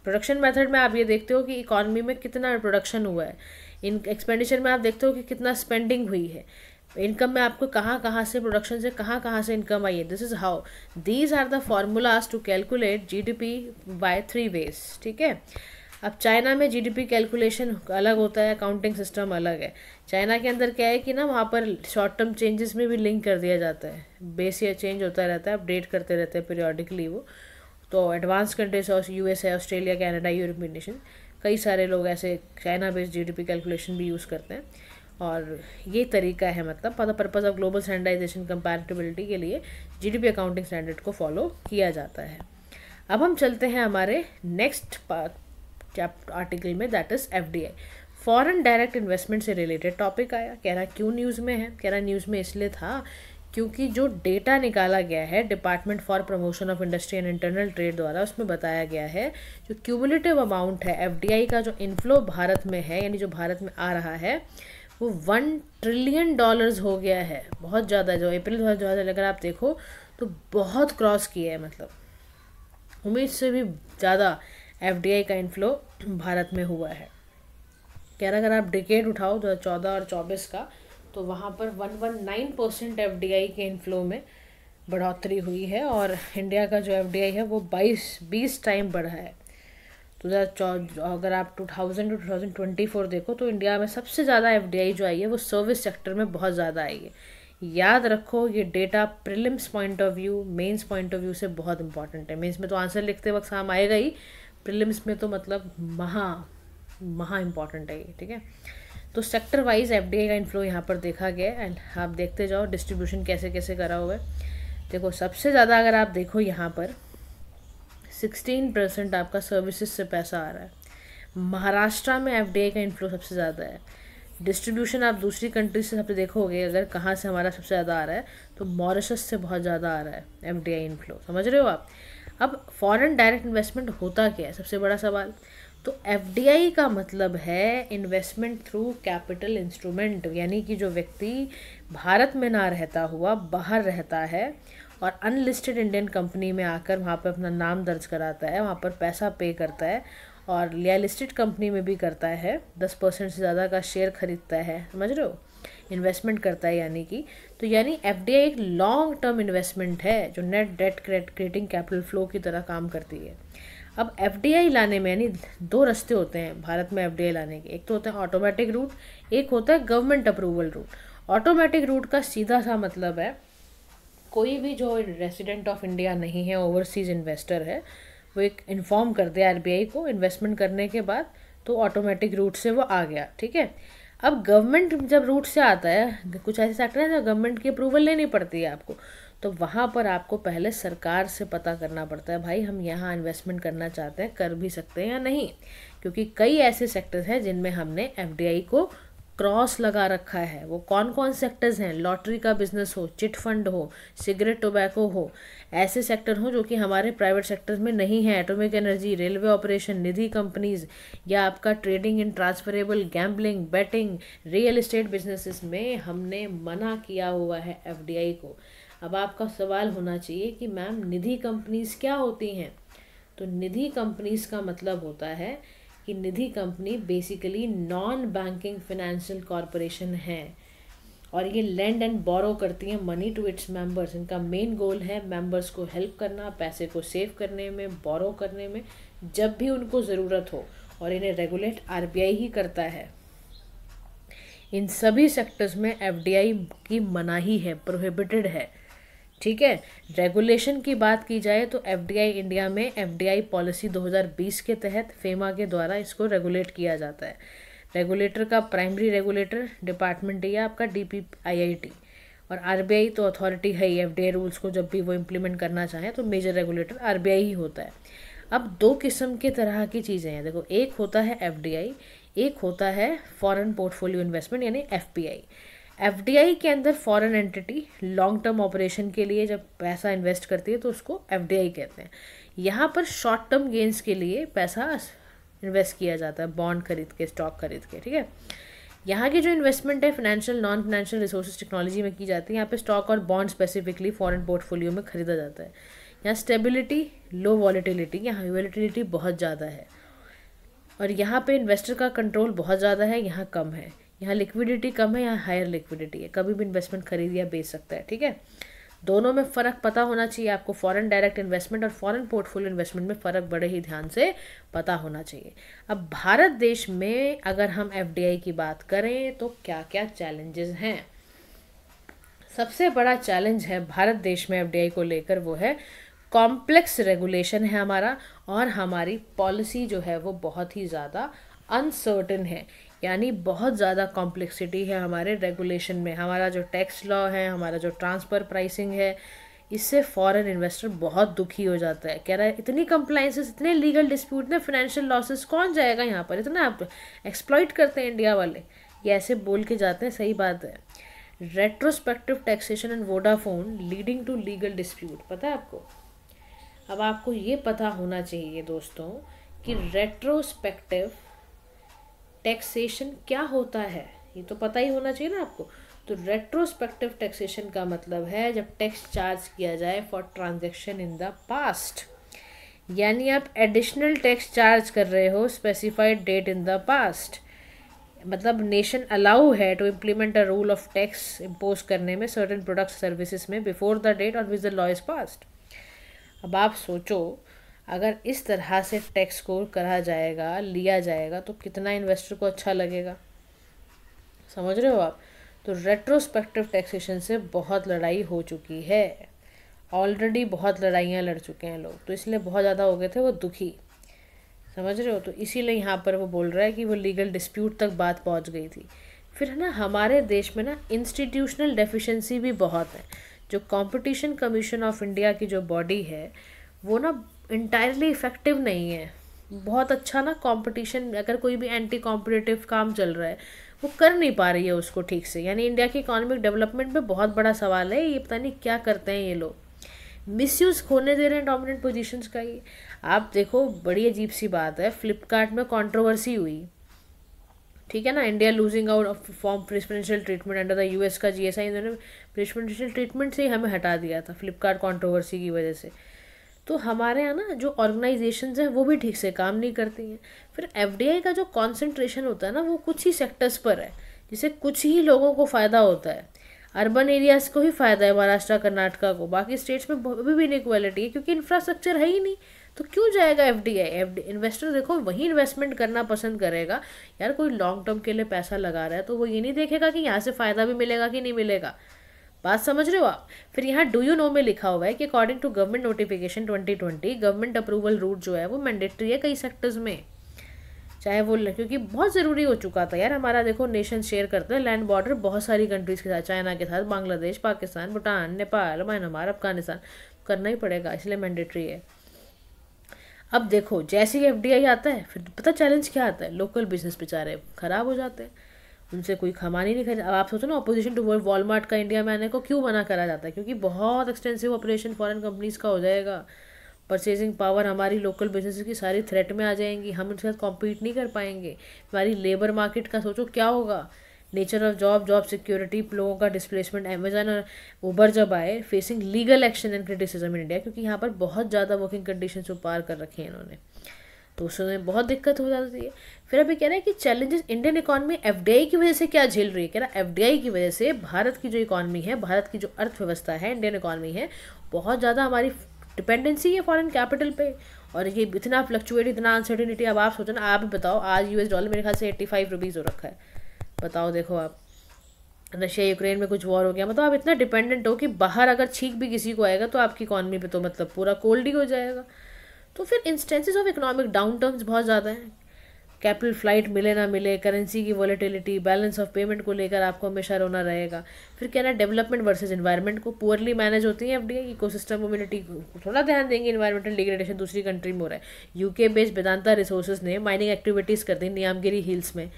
Production method में आप ये देखते हो कि इकॉनमी में कितना प्रोडक्शन हुआ है, इन एक्सपेंडिचर में आप देखते हो कि कितना स्पेंडिंग हुई है, इनकम में आपको कहाँ कहाँ से प्रोडक्शन से कहाँ से इनकम आई है। This is how these are the formulas to calculate GDP by 3 ways. ठीक है। अब चाइना में जीडीपी कैलकुलेशन अलग होता है, अकाउंटिंग सिस्टम अलग है। चाइना के अंदर क्या है कि ना वहाँ पर शॉर्ट टर्म चेंजेस में भी लिंक कर दिया जाता है, बेस ईयर चेंज होता रहता है, अपडेट करते रहते हैं पीरियोडिकली वो। तो एडवांस कंट्रीज और यूएस है, ऑस्ट्रेलिया, कनाडा, यूरोपियन नेशन, कई सारे लोग ऐसे चाइना बेस्ड जीडीपी कैलकुलेशन भी यूज़ करते हैं। और ये तरीका है, मतलब for the purpose of global standardisation comparability के लिए जीडीपी अकाउंटिंग स्टैंडर्ड को फॉलो किया जाता है। अब हम चलते हैं हमारे नेक्स्ट आर्टिकल में, that is FDI, foreign direct investment से रिलेटेड टॉपिक आया। कह रहा क्यों न्यूज़ में है, कह रहा न्यूज़ में इसलिए था क्योंकि जो डेटा निकाला गया है department for promotion of industry and internal trade द्वारा, उसमें बताया गया है जो क्यूमुलेटिव अमाउंट है एफडीआई का, जो इनफ्लो भारत में है, यानी जो भारत में आ रहा है, वो $1 ट्रिलियन हो गया है। बहुत ज़्यादा, जो अप्रैल 2000 अगर आप देखो तो बहुत क्रॉस किया है, मतलब उम्मीद से भी ज़्यादा एफडीआई का इनफ्लो भारत में हुआ है। कह रहा अगर आप डिकेड उठाओ 2014 और 24 का, तो वहाँ पर 119% एफडीआई के इनफ्लो में बढ़ोतरी हुई है और इंडिया का जो एफडीआई है वो 20 टाइम बढ़ा है। तो अगर आप 2000 to 2024 देखो तो इंडिया में सबसे ज़्यादा एफडीआई जो आई है वो सर्विस सेक्टर में बहुत ज़्यादा आई है। याद रखो ये data prelims point of view, mains point of view से बहुत इंपॉर्टेंट है। मेंस में तो आंसर लिखते वक्त काम आएगा ही, प्रीलिम्स में तो मतलब महा इंपॉर्टेंट है ये। ठीक है। तो सेक्टर वाइज एफडीआई का इनफ्लो यहाँ पर देखा गया है एंड आप देखते जाओ डिस्ट्रीब्यूशन कैसे कैसे करा हुआ है। देखो सबसे ज़्यादा अगर आप देखो यहाँ पर 16% आपका सर्विसेज से पैसा आ रहा है। महाराष्ट्र में एफडीआई का इनफ्लो सबसे ज़्यादा है। डिस्ट्रीब्यूशन आप दूसरी कंट्री से सबसे देखोगे अगर कहाँ से हमारा सबसे ज़्यादा आ रहा है, तो मॉरिशस से बहुत ज़्यादा आ रहा है एफडीआई इनफ्लो। समझ रहे हो आप। अब फॉरेन डायरेक्ट इन्वेस्टमेंट होता क्या है, सबसे बड़ा सवाल। तो एफडीआई का मतलब है इन्वेस्टमेंट थ्रू कैपिटल इंस्ट्रूमेंट, यानी कि जो व्यक्ति भारत में ना रहता हुआ बाहर रहता है और अनलिस्टेड इंडियन कंपनी में आकर वहाँ पर अपना नाम दर्ज कराता है, वहाँ पर पैसा पे करता है और या लिस्टेड कंपनी में भी करता है, 10% से ज़्यादा का शेयर खरीदता है, समझ रहे हो, इन्वेस्टमेंट करता है यानी कि। तो यानी एफडीआई एक लॉन्ग टर्म इन्वेस्टमेंट है जो net date creating capital flow की तरह काम करती है। अब एफडीआई लाने में यानी 2 रास्ते होते हैं भारत में एफडीआई लाने के, एक तो होता है ऑटोमेटिक रूट, एक होता है government approval route. Automatic route का सीधा सा मतलब है कोई भी जो रेसिडेंट ऑफ इंडिया नहीं है, ओवरसीज इन्वेस्टर है, वो एक इन्फॉर्म कर दे आरबीआई को इन्वेस्टमेंट करने के बाद, तो ऑटोमेटिक रूट से वो आ गया। ठीक है। अब गवर्नमेंट जब रूट से आता है, कुछ ऐसे सेक्टर है जब गवर्नमेंट की अप्रूवल लेनी पड़ती है आपको, तो वहाँ पर आपको पहले सरकार से पता करना पड़ता है, भाई हम यहाँ इन्वेस्टमेंट करना चाहते हैं, कर भी सकते हैं या नहीं, क्योंकि कई ऐसे सेक्टर्स हैं जिनमें हमने एफडीआई को क्रॉस लगा रखा है। वो कौन कौन सेक्टर्स हैं, लॉटरी का बिजनेस हो, चिट फंड हो, सिगरेट टोबैको हो, ऐसे सेक्टर हो जो कि हमारे प्राइवेट सेक्टर्स में नहीं है, atomic energy, railway operation, Nidhi companies, या आपका trading in transferable, gambling, betting, real estate businesses में हमने मना किया हुआ है एफडीआई को। अब आपका सवाल होना चाहिए कि मैम निधि कंपनीज क्या होती हैं। तो निधि कंपनीज का मतलब होता है कि Nidhi company basically non banking financial corporation है और ये लैंड एंड बोरो करती हैं मनी टू इट्स मेंबर्स। इनका मेन गोल है मेंबर्स को हेल्प करना, पैसे को सेव करने में, बोरो करने में, जब भी उनको ज़रूरत हो, और इन्हें रेगुलेट आरबीआई ही करता है। इन सभी सेक्टर्स में एफडीआई की मनाही है, प्रोहिबिटेड है। ठीक है। रेगुलेशन की बात की जाए तो एफडीआई इंडिया में एफडीआई पॉलिसी 2020 के तहत फेमा के द्वारा इसको रेगुलेट किया जाता है। रेगुलेटर का प्राइमरी रेगुलेटर डिपार्टमेंट है आपका डीपीआईआईटी, और आरबीआई तो अथॉरिटी है ही एफडीआई रूल्स को जब भी वो इम्प्लीमेंट करना चाहें तो मेजर रेगुलेटर आरबीआई ही होता है। अब दो किस्म के तरह की चीज़ें हैं, देखो, एक होता है एफडीआई, एक होता है फॉरेन पोर्टफोलियो इन्वेस्टमेंट यानी एफपीआई। एफडीआई के अंदर foreign entity long term operation के लिए जब पैसा इन्वेस्ट करती है तो उसको एफडीआई कहते हैं। यहाँ पर शॉर्ट टर्म गेंस के लिए पैसा इन्वेस्ट किया जाता है, बॉन्ड खरीद के, स्टॉक खरीद के। ठीक है। यहाँ की जो इन्वेस्टमेंट है financial non financial resources technology में की जाती है। यहाँ पे स्टॉक और बॉन्ड स्पेसिफिकली फॉरेन पोर्टफोलियो में खरीदा जाता है। यहाँ स्टेबिलिटी, लो वॉलेटिलिटी, यहाँ वॉलेटिलिटी बहुत ज़्यादा है, और यहाँ पे इन्वेस्टर का कंट्रोल बहुत ज़्यादा है, यहाँ कम है। यहाँ लिक्विडिटी कम है, यहाँ हायर लिक्विडिटी है, कभी भी इन्वेस्टमेंट खरीद या बेच सकता है। ठीक है। दोनों में फ़र्क पता होना चाहिए आपको। फॉरेन डायरेक्ट इन्वेस्टमेंट और फॉरेन पोर्टफोलियो इन्वेस्टमेंट में फ़र्क बड़े ही ध्यान से पता होना चाहिए। अब भारत देश में अगर हम एफडीआई की बात करें तो क्या क्या चैलेंजेस हैं। सबसे बड़ा चैलेंज है भारत देश में एफडीआई को लेकर, वो है कॉम्प्लेक्स रेगुलेशन है हमारा, और हमारी पॉलिसी जो है वो बहुत ही ज़्यादा अनसर्टेन है, यानी बहुत ज़्यादा कॉम्प्लेक्सिटी है हमारे रेगुलेशन में। हमारा जो टैक्स लॉ है, हमारा जो ट्रांसफ़र प्राइसिंग है, इससे फॉरेन इन्वेस्टर बहुत दुखी हो जाता है, कह रहा है इतनी कंप्लाइंसेस, इतने लीगल डिस्प्यूट, इतने फाइनेंशियल लॉसेस, कौन जाएगा यहाँ पर, इतना आप एक्सप्लॉइट करते हैं इंडिया वाले, ये ऐसे बोल के जाते हैं। सही बात है। Retrospective taxation and Vodafone leading to legal dispute, पता है आपको। अब आपको ये पता होना चाहिए दोस्तों कि रेट्रोस्पेक्टिव टैक्सेशन क्या होता है, ये तो पता ही होना चाहिए ना आपको। तो रेट्रोस्पेक्टिव टैक्सेशन का मतलब है जब टैक्स चार्ज किया जाए for transaction in the past, यानी आप एडिशनल टैक्स चार्ज कर रहे हो specified date in the past. मतलब नेशन अलाउ है to implement a rule of tax impose करने में सर्टेन प्रोडक्ट्स सर्विसेज में before the date on which the law is passed. अब आप सोचो, अगर इस तरह से टैक्स को करा जाएगा, लिया जाएगा, तो कितना इन्वेस्टर को अच्छा लगेगा, समझ रहे हो आप। तो रेट्रोस्पेक्टिव टैक्सेशन से बहुत लड़ाई हो चुकी है, ऑलरेडी बहुत लड़ाइयाँ लड़ चुके हैं लोग, तो इसलिए बहुत ज़्यादा हो गए थे वो दुखी, समझ रहे हो। तो इसीलिए यहाँ पर वो बोल रहा है कि वो लीगल डिस्प्यूट तक बात पहुँच गई थी। फिर है ना, हमारे देश में ना इंस्टीट्यूशनल डेफिशिएंसी भी बहुत है। जो कंपटीशन कमीशन ऑफ इंडिया की जो बॉडी है वो ना इंटायरली इफ़ेक्टिव नहीं है। बहुत अच्छा ना कंपटीशन, अगर कोई भी एंटी कॉम्पिटिटिव काम चल रहा है वो कर नहीं पा रही है उसको ठीक से, यानी इंडिया की इकोनॉमिक डेवलपमेंट में बहुत बड़ा सवाल है। ये पता नहीं क्या करते हैं ये लोग, मिसयूज़ होने दे रहे हैं डोमिनेंट पोजीशंस का। ये आप देखो, बड़ी अजीब सी बात है, फ्लिपकार्ट में कंट्रोवर्सी हुई, ठीक है ना, India losing out form preferential treatment under the US का जीएसआई, इन्होंने प्रेफरेंशियल ट्रीटमेंट से ही हमें हटा दिया था फ्लिपकार्ट कंट्रोवर्सी की वजह से। तो हमारे यहाँ ना जो ऑर्गेनाइजेशंस हैं वो भी ठीक से काम नहीं करती हैं। फिर एफडीआई का जो कॉन्सेंट्रेशन होता है ना वो कुछ ही सेक्टर्स पर है, जिससे कुछ ही लोगों को फ़ायदा होता है। अर्बन एरियाज़ को ही फ़ायदा है, महाराष्ट्र कर्नाटका को, बाकी स्टेट्स में अभी भी इनइक्वालिटी है क्योंकि इंफ्रास्ट्रक्चर है ही नहीं। तो क्यों जाएगा एफडीआई? इन्वेस्टर देखो वही इन्वेस्टमेंट करना पसंद करेगा। यार कोई लॉन्ग टर्म के लिए पैसा लगा रहा है तो वो ये नहीं देखेगा कि यहाँ से फ़ायदा भी मिलेगा कि नहीं मिलेगा। बात समझ रहे हो आप। फिर यहाँ डू यू नो में लिखा हुआ है कि according to government notification 2020 government approval route जो है वो मैंडेटरी है कई सेक्टर्स में, चाहे वो, क्योंकि बहुत ज़रूरी हो चुका था यार। हमारा देखो नेशन शेयर करते हैं लैंड बॉर्डर बहुत सारी कंट्रीज़ के साथ, चाइना के साथ, बांग्लादेश, पाकिस्तान, भूटान, नेपाल, म्यांमार, अफगानिस्तान, करना ही पड़ेगा, इसलिए मैंडेटरी है। अब देखो जैसे ही एफडीआई आता है फिर पता चैलेंज क्या आता है, लोकल बिजनेस बेचारे ख़राब हो जाते हैं, उनसे कोई खामानी नहीं खरीद। अब आप सोचो ना, अपोजिशन टू वॉलमार्ट का इंडिया में आने को क्यों मना करा जाता है, क्योंकि बहुत एक्सटेंसिव ऑपरेशन फॉरेन कंपनीज़ का हो जाएगा, परचेजिंग पावर हमारी लोकल बिजनेस की सारी थ्रेट में आ जाएंगी, हम उनके साथ कॉम्पीट नहीं कर पाएंगे। हमारी लेबर मार्केट का सोचो क्या होगा, नेचर ऑफ जॉब सिक्योरिटी, लोगों का डिस्प्लेसमेंट। अमेजन और उबर जब आए, facing legal action and criticism in India, क्योंकि यहाँ पर बहुत ज़्यादा वर्किंग कंडीशन जो पार कर रखे हैं इन्होंने, तो उसमें बहुत दिक्कत हो जाती है। फिर अभी कह रहे हैं कि चैलेंजेस इंडियन इकॉनमी एफडीआई की वजह से क्या झेल रही है, कह रहा एफडीआई की वजह से भारत की जो इकॉनमी है, भारत की जो अर्थव्यवस्था है, इंडियन इकॉनमी है, बहुत ज़्यादा हमारी डिपेंडेंसी है फॉरेन कैपिटल पे, और ये इतना फ्लक्चुएट, इतना अनसर्टिनिटी। अब आप सोचो ना, आप बताओ आज यूएस डॉलर मेरे ख्याल से 85 रुपीज़ हो रखा है, बताओ, देखो आप, रशिया यूक्रेन में कुछ वॉर हो गया, मतलब आप इतना डिपेंडेंट हो कि बाहर अगर छींक भी किसी को आएगा तो आपकी इकॉनमी पे तो मतलब पूरा कोल्ड ही हो जाएगा। तो फिर instances of economic down terms बहुत ज़्यादा हैं। कैपिटल फ्लाइट मिले ना मिले, करेंसी की वॉलेटिलिटी, बैलेंस ऑफ पेमेंट को लेकर आपको हमेशा रोना रहेगा। फिर क्या ना, डेवलपमेंट वर्सेस एनवायरनमेंट को पुअरली मैनेज होती है एफडीआई। इकोसिस्टम मोबिलिटी को थोड़ा ध्यान देंगे, एनवायरमेंटल डिग्रेडेशन दूसरी कंट्री में हो रहा है। यूके बेस्ड वेदांता रिसोर्सेज ने माइनिंग एक्टिविटीज़ कर दी नियामगिरी हिल्स में,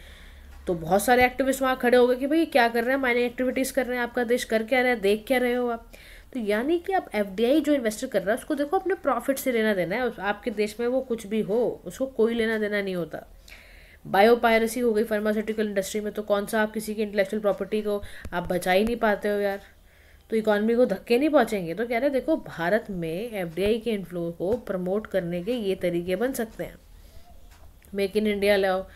तो बहुत सारे एक्टिविस्ट वहाँ खड़े हो गए कि भाई क्या कर रहे हैं, माइनिंग एक्टिविटीज़ कर रहे हैं, आपका देश कर क्या रहा है, देख क्या रहे हो आप। तो यानी कि आप एफडीआई जो इन्वेस्टर कर रहा है उसको देखो अपने प्रॉफिट से लेना देना है, आपके देश में वो कुछ भी हो उसको कोई लेना देना नहीं होता। बायो पायरेसी हो गई फार्मास्यूटिकल इंडस्ट्री में, तो कौन सा आप किसी की इंटेलेक्चुअल प्रॉपर्टी को आप बचा ही नहीं पाते हो यार, तो इकॉनमी को धक्के नहीं पहुँचेंगे। तो कह रहे देखो भारत में एफडीआई के इन्फ्लो को प्रमोट करने के ये तरीके बन सकते हैं। मेक इन इंडिया ले आओ,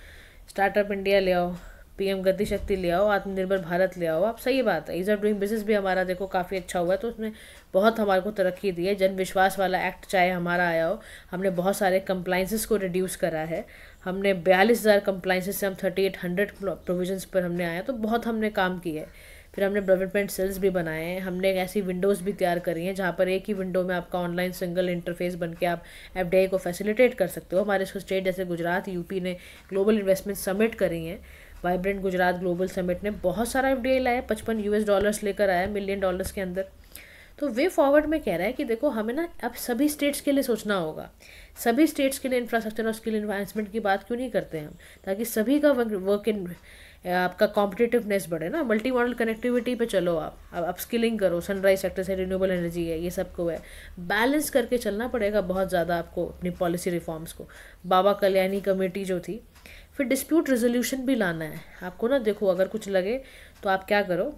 स्टार्टअप इंडिया ले आओ, पीएम गति शक्ति ले आओ, आत्मनिर्भर भारत ले आओ। आप सही बात है, ईज ऑफ डूइंग बिजनेस भी हमारा देखो काफ़ी अच्छा हुआ है, तो उसने बहुत हमारे को तरक्की दी है। जन विश्वास वाला एक्ट चाहे हमारा आया हो, हमने बहुत सारे कंप्लाइंसेस को रिड्यूस करा है। हमने 42,000 कंप्लाइंसेस से हम 3800 प्रोविजंस पर हमने आया, तो बहुत हमने काम किया है। फिर हमने डेवलपमेंट सेल्स भी बनाए हैं, हमने एक ऐसी विंडोज़ भी तैयार करी हैं जहाँ पर एक ही विंडो में आपका ऑनलाइन सिंगल इंटरफेस बन के आप एफडीआई को फैसिलिटेट कर सकते हो। हमारे स्टेट जैसे गुजरात, यूपी ने ग्लोबल इन्वेस्टमेंट समिट करी हैं। वाइब्रेंट गुजरात ग्लोबल समिट ने बहुत सारा एफडीआई लाया, $55 लेकर आया $1 मिलियन के अंदर। तो वे फॉरवर्ड में कह रहा है कि देखो हमें ना अब सभी स्टेट्स के लिए सोचना होगा, सभी स्टेट्स के लिए इंफ्रास्ट्रक्चर और स्किल इन्वेस्टमेंट की बात क्यों नहीं करते हम, ताकि सभी का वर्क इन आपका कॉम्पिटिटिवनेस बढ़े ना। मल्टी मॉडल कनेक्टिविटी पे चलो, आप अब अपस्किलिंग करो, सनराइज सेक्टर से रिन्यूएबल एनर्जी है, ये सब को है बैलेंस करके चलना पड़ेगा बहुत ज़्यादा आपको अपनी पॉलिसी रिफॉर्म्स को। बाबा कल्याणी कमेटी जो थी, फिर डिस्प्यूट रेजोल्यूशन भी लाना है आपको ना। देखो अगर कुछ लगे तो आप क्या करो,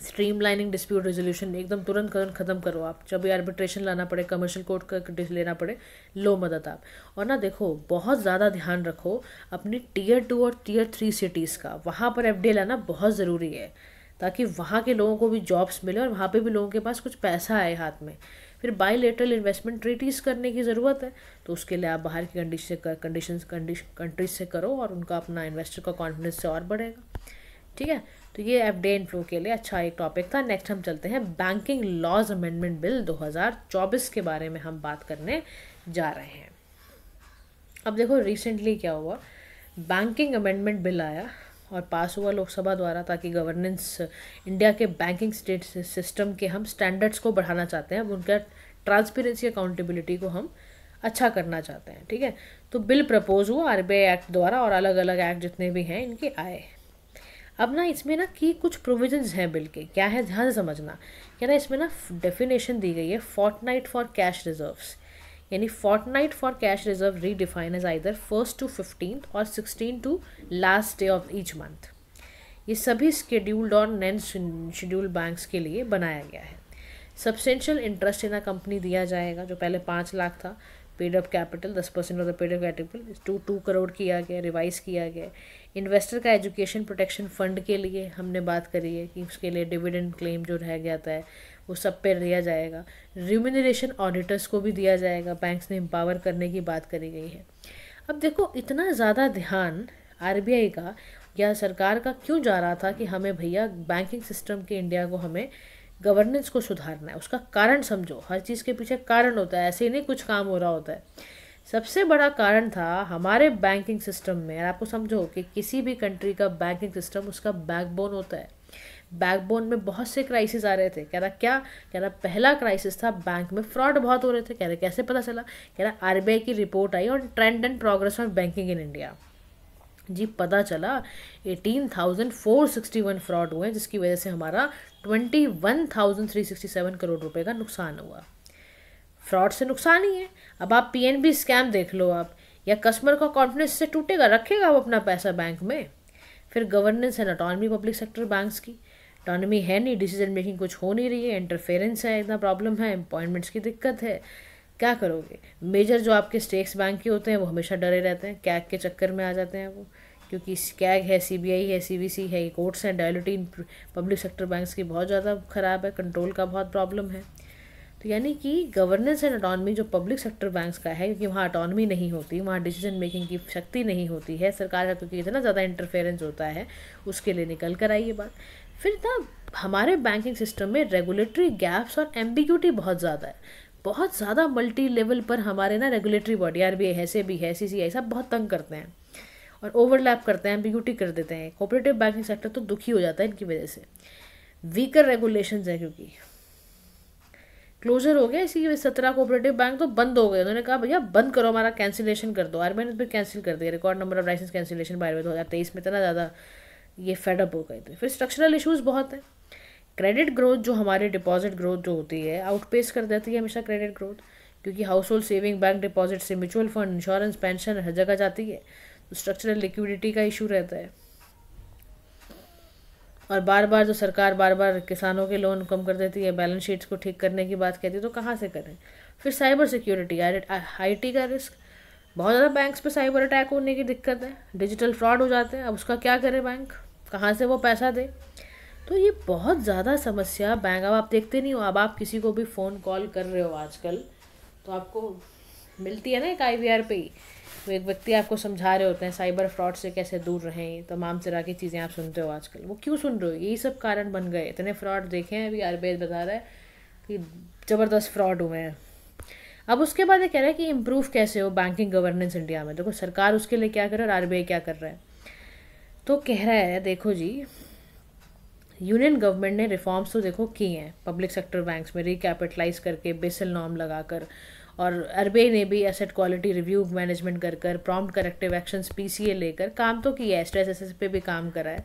स्ट्रीमलाइनिंग डिस्प्यूट रेजोल्यूशन एकदम तुरंत ख़त्म करो आप। जब भी आर्बिट्रेशन लाना पड़े, कमर्शियल कोर्ट का लेना पड़े, लो मदद आप। और ना देखो बहुत ज़्यादा ध्यान रखो अपनी टीयर 2 और टीयर 3 सिटीज़ का, वहाँ पर एफडीआई लाना बहुत ज़रूरी है, ताकि वहाँ के लोगों को भी जॉब्स मिले और वहाँ पे भी लोगों के पास कुछ पैसा आए हाथ में। फिर बायलैटरल इन्वेस्टमेंट ट्रीटीज़ करने की ज़रूरत है, तो उसके लिए आप बाहर की कंट्रीज से करो और उनका अपना इन्वेस्टर का कॉन्फिडेंस से और बढ़ेगा। ठीक है, तो ये एफडीआई इन्फ्लो के लिए अच्छा एक टॉपिक था। नेक्स्ट हम चलते हैं बैंकिंग लॉज अमेंडमेंट बिल 2024 के बारे में हम बात करने जा रहे हैं। अब देखो रिसेंटली क्या हुआ, बैंकिंग अमेंडमेंट बिल आया और पास हुआ लोकसभा द्वारा, ताकि गवर्नेंस इंडिया के बैंकिंग स्टेट सिस्टम के हम स्टैंडर्ड्स को बढ़ाना चाहते हैं, अब उनका ट्रांसपेरेंसी अकाउंटेबिलिटी को हम अच्छा करना चाहते हैं। ठीक है, तो बिल प्रपोज हुआ आरबीआई एक्ट द्वारा और अलग अलग एक्ट जितने भी हैं इनके आए। अब ना इसमें ना की कुछ प्रोविजंस हैं बिल के, क्या है ध्यान से समझना। क्या ना इसमें ना डेफिनेशन दी गई है फोर्टनाइट फॉर कैश रिजर्व्स, यानी fortnight for cash reserve redefine as either 1st to 15th और 16 to last day of each month. ये सभी शेड्यूल्ड और नॉन शेड्यूल्ड बैंक्स के लिए बनाया गया है। Substantial interest in a company दिया जाएगा, जो पहले 5 लाख था। Paid up capital 10% of the paid up capital 2 crore किया गया, रिवाइज किया गया। इन्वेस्टर का एजुकेशन प्रोटेक्शन फंड के लिए हमने बात करी है कि उसके लिए डिविडेंड क्लेम जो रह गया था वो सब पे दिया जाएगा। रिम्यूनरेशन ऑडिटर्स को भी दिया जाएगा, बैंक्स ने एम्पावर करने की बात करी गई है। अब देखो इतना ज़्यादा ध्यान आरबीआई का या सरकार का क्यों जा रहा था कि हमें भैया बैंकिंग सिस्टम के इंडिया को हमें गवर्नेंस को सुधारना है, उसका कारण समझो। हर चीज़ के पीछे कारण होता है, ऐसे ही नहीं कुछ काम हो रहा होता है। सबसे बड़ा कारण था हमारे बैंकिंग सिस्टम में, आपको समझो कि किसी भी कंट्री का बैंकिंग सिस्टम उसका बैकबोन होता है। बैकबोन में बहुत से क्राइसिस आ रहे थे। कह रहा पहला क्राइसिस था बैंक में फ्रॉड बहुत हो रहे थे। कह रहे कैसे पता चला, कह रहा आरबीआई की रिपोर्ट आई और trend and progress of banking in India. जी पता चला 18,461 फ्रॉड हुए, जिसकी वजह से हमारा 21,367 करोड़ रुपए का नुकसान हुआ। फ्रॉड से नुकसान ही है। अब आप पीएनबी स्कैम देख लो आप, या कस्टमर का कॉन्फिडेंस से टूटेगा, रखेगा वो अपना पैसा बैंक में। फिर governance and autonomy public sector banks की ऑटोनॉमी है नहीं, डिसीजन मेकिंग कुछ हो नहीं रही है, इंटरफेरेंस है, इतना प्रॉब्लम है, अपॉइंटमेंट्स की दिक्कत है। क्या करोगे, मेजर जो आपके स्टेक्स बैंक के होते हैं वो हमेशा डरे रहते हैं, कैग के चक्कर में आ जाते हैं वो, क्योंकि कैग है, सीबीआई है, सीवीसी है, कोर्ट्स हैं, डायलिटी इन पब्लिक सेक्टर बैंक्स की बहुत ज़्यादा ख़राब है, कंट्रोल का बहुत प्रॉब्लम है। तो यानी कि गवर्नेंस एंड ऑटोनॉमी जो पब्लिक सेक्टर बैंक्स का है, क्योंकि वहाँ ऑटोनॉमी नहीं होती, वहाँ डिसीजन मेकिंग की शक्ति नहीं होती है, सरकार का क्योंकि इतना ज़्यादा इंटरफेरेंस होता है, उसके लिए निकल कर आई ये बात। फिर ना हमारे बैंकिंग सिस्टम में रेगुलेटरी गैप्स और एम्बिग्यूटी बहुत ज़्यादा है, बहुत ज़्यादा मल्टी लेवल पर हमारे ना रेगुलेटरी बॉडी, आरबीआई है, सेबी है, सीसीआई, सब बहुत तंग करते हैं और ओवरलैप करते हैं, एम्बिग्यूटी कर देते हैं। कोऑपरेटिव बैंकिंग सेक्टर तो दुखी हो जाता है इनकी वजह से। वीकर रेगुलेशंस है, क्योंकि क्लोजर हो गया इसी 17 कोऑपरेटिव बैंक तो बंद हो गए। उन्होंने कहा भैया बंद करो, हमारा कैंसिलेशन कर दो। आरबीआई ने भी कैंसिल कर दिया, record number of license cancellation by 2023 में इतना ज़्यादा ये फेडअप हो गए थे। फिर स्ट्रक्चरल इश्यूज बहुत हैं। क्रेडिट ग्रोथ जो हमारे डिपॉजिट ग्रोथ जो होती है आउटपेस कर देती है हमेशा क्रेडिट ग्रोथ, क्योंकि house hold saving bank deposit से म्यूचुअल फंड, इंश्योरेंस, पेंशन हर जगह जाती है, तो स्ट्रक्चरल लिक्विडिटी का इशू रहता है। और बार बार जो सरकार बार बार किसानों के लोन कम कर देती है, बैलेंस शीट्स को ठीक करने की बात कहती है, तो कहाँ से करें। फिर साइबर सिक्योरिटी, आईटी का रिस्क, बहुत ज़्यादा बैंक्स पे साइबर अटैक होने की दिक्कत है, डिजिटल फ्रॉड हो जाते हैं। अब उसका क्या करे बैंक, कहाँ से वो पैसा दे। तो ये बहुत ज़्यादा समस्या बैंक। अब आप देखते नहीं हो, अब आप किसी को भी फ़ोन कॉल कर रहे हो आजकल तो आपको मिलती है ना एक आईवीआर पे ही, तो एक व्यक्ति आपको समझा रहे होते हैं साइबर फ्रॉड से कैसे दूर रहें, तमाम तरह की चीज़ें आप सुनते हो आजकल। वो क्यों सुन रहे हो, यही सब कारण बन गए। इतने फ्रॉड देखे हैं, अभी आरबीआई बता रहा है कि ज़बरदस्त फ्रॉड हुए हैं। अब उसके बाद ये कह रहा है कि इम्प्रूव कैसे हो बैंकिंग गवर्नेंस इंडिया में। देखो सरकार उसके लिए क्या कर रहा है और आरबीआई क्या कर रहा है। तो कह रहा है, देखो जी, यूनियन गवर्नमेंट ने रिफॉर्म्स तो देखो किए हैं पब्लिक सेक्टर बैंक्स में, रिकैपिटलाइज करके, बेसल नॉर्म लगाकर, और आरबीआई ने भी एसेट क्वालिटी रिव्यू मैनेजमेंट कर प्रॉम्प्ट करेक्टिव एक्शंस पीसीए लेकर काम तो किया है, स्ट्रेस एसेस पे भी काम करा है,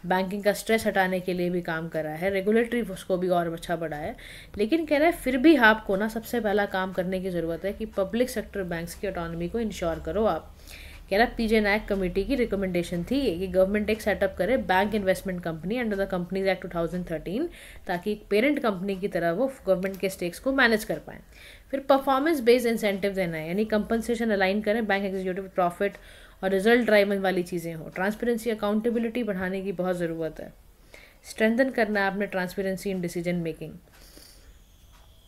बैंकिंग का स्ट्रेस हटाने के लिए भी काम करा है, रेगुलेटरी उसको भी और अच्छा बढ़ाया है। लेकिन कह रहा है फिर भी आपको ना सबसे पहला काम करने की ज़रूरत है कि पब्लिक सेक्टर बैंक्स की ऑटोनॉमी को इंश्योर करो आप। कह रहा पीजे नायक कमेटी की रिकमेंडेशन थी कि गवर्नमेंट एक सेटअप करे bank investment company under the companies act 2013, ताकि एक पेरेंट कंपनी की तरह वो गवर्नमेंट के स्टेक्स को मैनेज कर पाएँ। फिर परफॉर्मेंस बेस्ड इंसेंटिव देना है, यानी कंपनसेशन अलाइन करें बैंक एग्जीक्यूटिव प्रॉफिट और रिजल्ट ड्राइवन वाली चीज़ें हो। ट्रांसपेरेंसी अकाउंटेबिलिटी बढ़ाने की बहुत ज़रूरत है। स्ट्रेंथन करना है आपने transparency in decision making.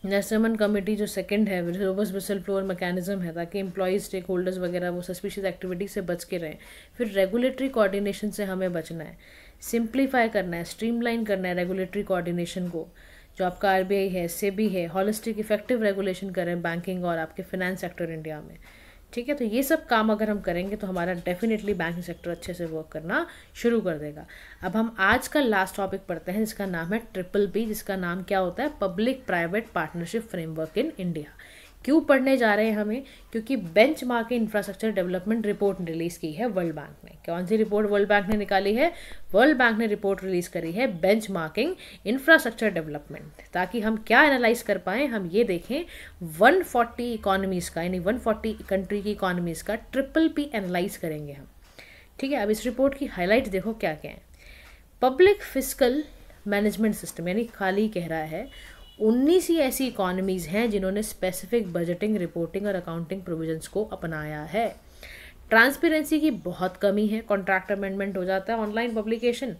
National committee जो सेकंड है, रोबस्ट विसल फ्लोर मैकेनिज्म है, ताकि एम्प्लॉयज, स्टेक होल्डर्स वगैरह वो सस्पिशियस एक्टिविटी से बच के रहें। फिर रेगुलेटरी कोऑर्डिनेशन से हमें बचना है, सिंप्लीफाई करना है, स्ट्रीमलाइन करना है रेगुलेटरी कोऑर्डिनेशन को। जो आपका आरबीआई है, सेबी है, हॉलिस्टिक इफेक्टिव रेगुलेशन करें बैंकिंग और आपके फाइनेंस सेक्टर इंडिया में। ठीक है, तो ये सब काम अगर हम करेंगे तो हमारा डेफिनेटली बैंकिंग सेक्टर अच्छे से वर्क करना शुरू कर देगा। अब हम आज का लास्ट टॉपिक पढ़ते हैं, जिसका नाम है ट्रिपल पी, जिसका नाम क्या होता है, public private partnership framework in India. क्यों पढ़ने जा रहे हैं हमें, क्योंकि bench mark infrastructure development report release की है वर्ल्ड बैंक ने। कौन सी रिपोर्ट वर्ल्ड बैंक ने निकाली है, वर्ल्ड बैंक ने रिपोर्ट रिलीज़ करी है बेंच मार्किंग इंफ्रास्ट्रक्चर डेवलपमेंट, ताकि हम क्या एनालाइज कर पाएँ, हम ये देखें 140 इकॉनमीज़ का, यानी 140 कंट्री की इकॉनमीज़ का ट्रिपल पी एनालाइज करेंगे हम। ठीक है, अब इस रिपोर्ट की हाईलाइट देखो क्या क्या है। पब्लिक फिस्कल मैनेजमेंट सिस्टम, यानी खाली कह रहा है 19 ही ऐसी इकॉनमीज़ हैं जिन्होंने स्पेसिफिक बजटिंग, रिपोर्टिंग और अकाउंटिंग प्रोविजंस को अपनाया है। ट्रांसपेरेंसी की बहुत कमी है, कॉन्ट्रैक्ट अमेंडमेंट हो जाता है, ऑनलाइन पब्लिकेशन,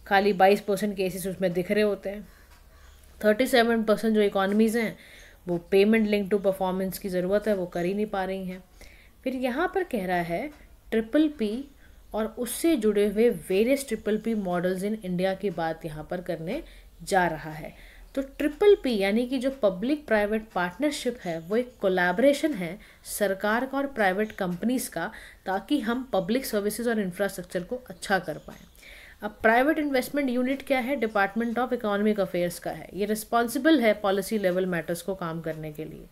खाली 22% केसेस उसमें दिख रहे होते हैं। 37% जो इकॉनमीज़ हैं वो पेमेंट लिंक टू परफॉर्मेंस की ज़रूरत है, वो कर ही नहीं पा रही हैं। फिर यहाँ पर कह रहा है ट्रिपल पी और उससे जुड़े हुए various triple P models in India की बात यहाँ पर करने जा रहा है। तो ट्रिपल पी यानी कि जो पब्लिक प्राइवेट पार्टनरशिप है वो एक कोलैबोरेशन है सरकार का और प्राइवेट कंपनीज़ का, ताकि हम पब्लिक सर्विसेज और इंफ्रास्ट्रक्चर को अच्छा कर पाएँ। अब प्राइवेट इन्वेस्टमेंट यूनिट क्या है, डिपार्टमेंट ऑफ इकोनॉमिक अफेयर्स का है। ये रिस्पॉन्सिबल है पॉलिसी लेवल मैटर्स को काम करने के लिए,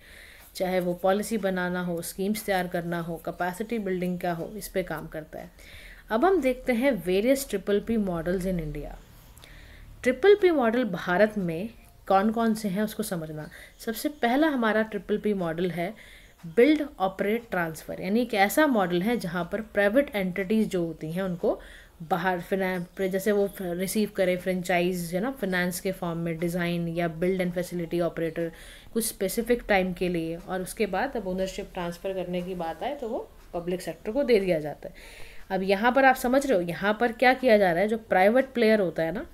चाहे वो पॉलिसी बनाना हो, स्कीम्स तैयार करना हो, कैपेसिटी बिल्डिंग का हो, इस पे काम करता है। अब हम देखते हैं various triple P models in India. Triple P model Bharat में कौन कौन से हैं उसको समझना। सबसे पहला हमारा ट्रिपल पी मॉडल है बिल्ड ऑपरेट ट्रांसफ़र, यानी एक ऐसा मॉडल है जहाँ पर प्राइवेट एंटिटीज़ जो होती हैं उनको बाहर जैसे वो रिसीव करें फ्रेंचाइज है ना, फाइनेंस के फॉर्म में, डिज़ाइन या बिल्ड एंड फैसिलिटी ऑपरेटर कुछ स्पेसिफिक टाइम के लिए, और उसके बाद अब ओनरशिप ट्रांसफ़र करने की बात आए तो वो पब्लिक सेक्टर को दे दिया जाता है। अब यहाँ पर आप समझ रहे हो यहाँ पर क्या किया जा रहा है, जो प्राइवेट प्लेयर होता है ना,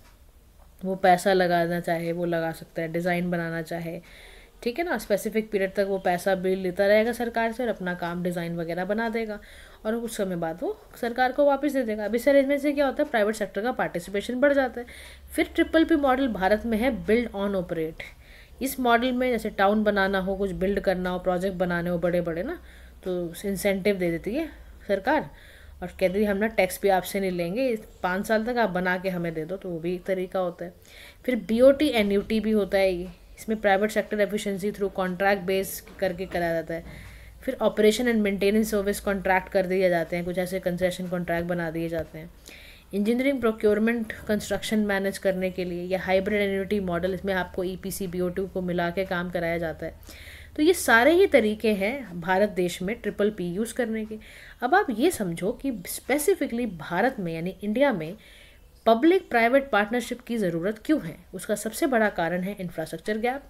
वो पैसा लगाना चाहे वो लगा सकता है, डिज़ाइन बनाना चाहे, ठीक है ना। स्पेसिफिक पीरियड तक वो पैसा बिल लेता रहेगा सरकार से और अपना काम डिज़ाइन वगैरह बना देगा और कुछ समय बाद वो सरकार को वापस दे देगा। अब इस अरेंजमेंट से क्या होता है, प्राइवेट सेक्टर का पार्टिसिपेशन बढ़ जाता है। फिर ट्रिपल पी मॉडल भारत में है बिल्ड ऑन ऑपरेट। इस मॉडल में जैसे टाउन बनाना हो, कुछ बिल्ड करना हो, प्रोजेक्ट बनाने हो बड़े बड़े ना, तो इंसेंटिव दे देती है सरकार और कहती है हम ना टैक्स भी आपसे नहीं लेंगे, 5 साल तक आप बना के हमें दे दो, तो वो भी एक तरीका होता है। फिर बीओटी एनयूटी भी होता है ये, इसमें private sector efficiency through contract base करके कराया जाता है। फिर operation and maintenance service contract कर दिए जाते हैं, कुछ ऐसे कंसेशन कॉन्ट्रैक्ट बना दिए जाते हैं। इंजीनियरिंग प्रोक्योरमेंट कंस्ट्रक्शन मैनेज करने के लिए या हाइब्रिड एन्युटी मॉडल, इसमें आपको ईपीसी बीओटी को मिला के काम कराया जाता है। तो ये सारे ही तरीके हैं भारत देश में ट्रिपल पी यूज़ करने के। अब आप ये समझो कि स्पेसिफिकली भारत में यानी इंडिया में पब्लिक प्राइवेट पार्टनरशिप की ज़रूरत क्यों है। उसका सबसे बड़ा कारण है इंफ्रास्ट्रक्चर गैप।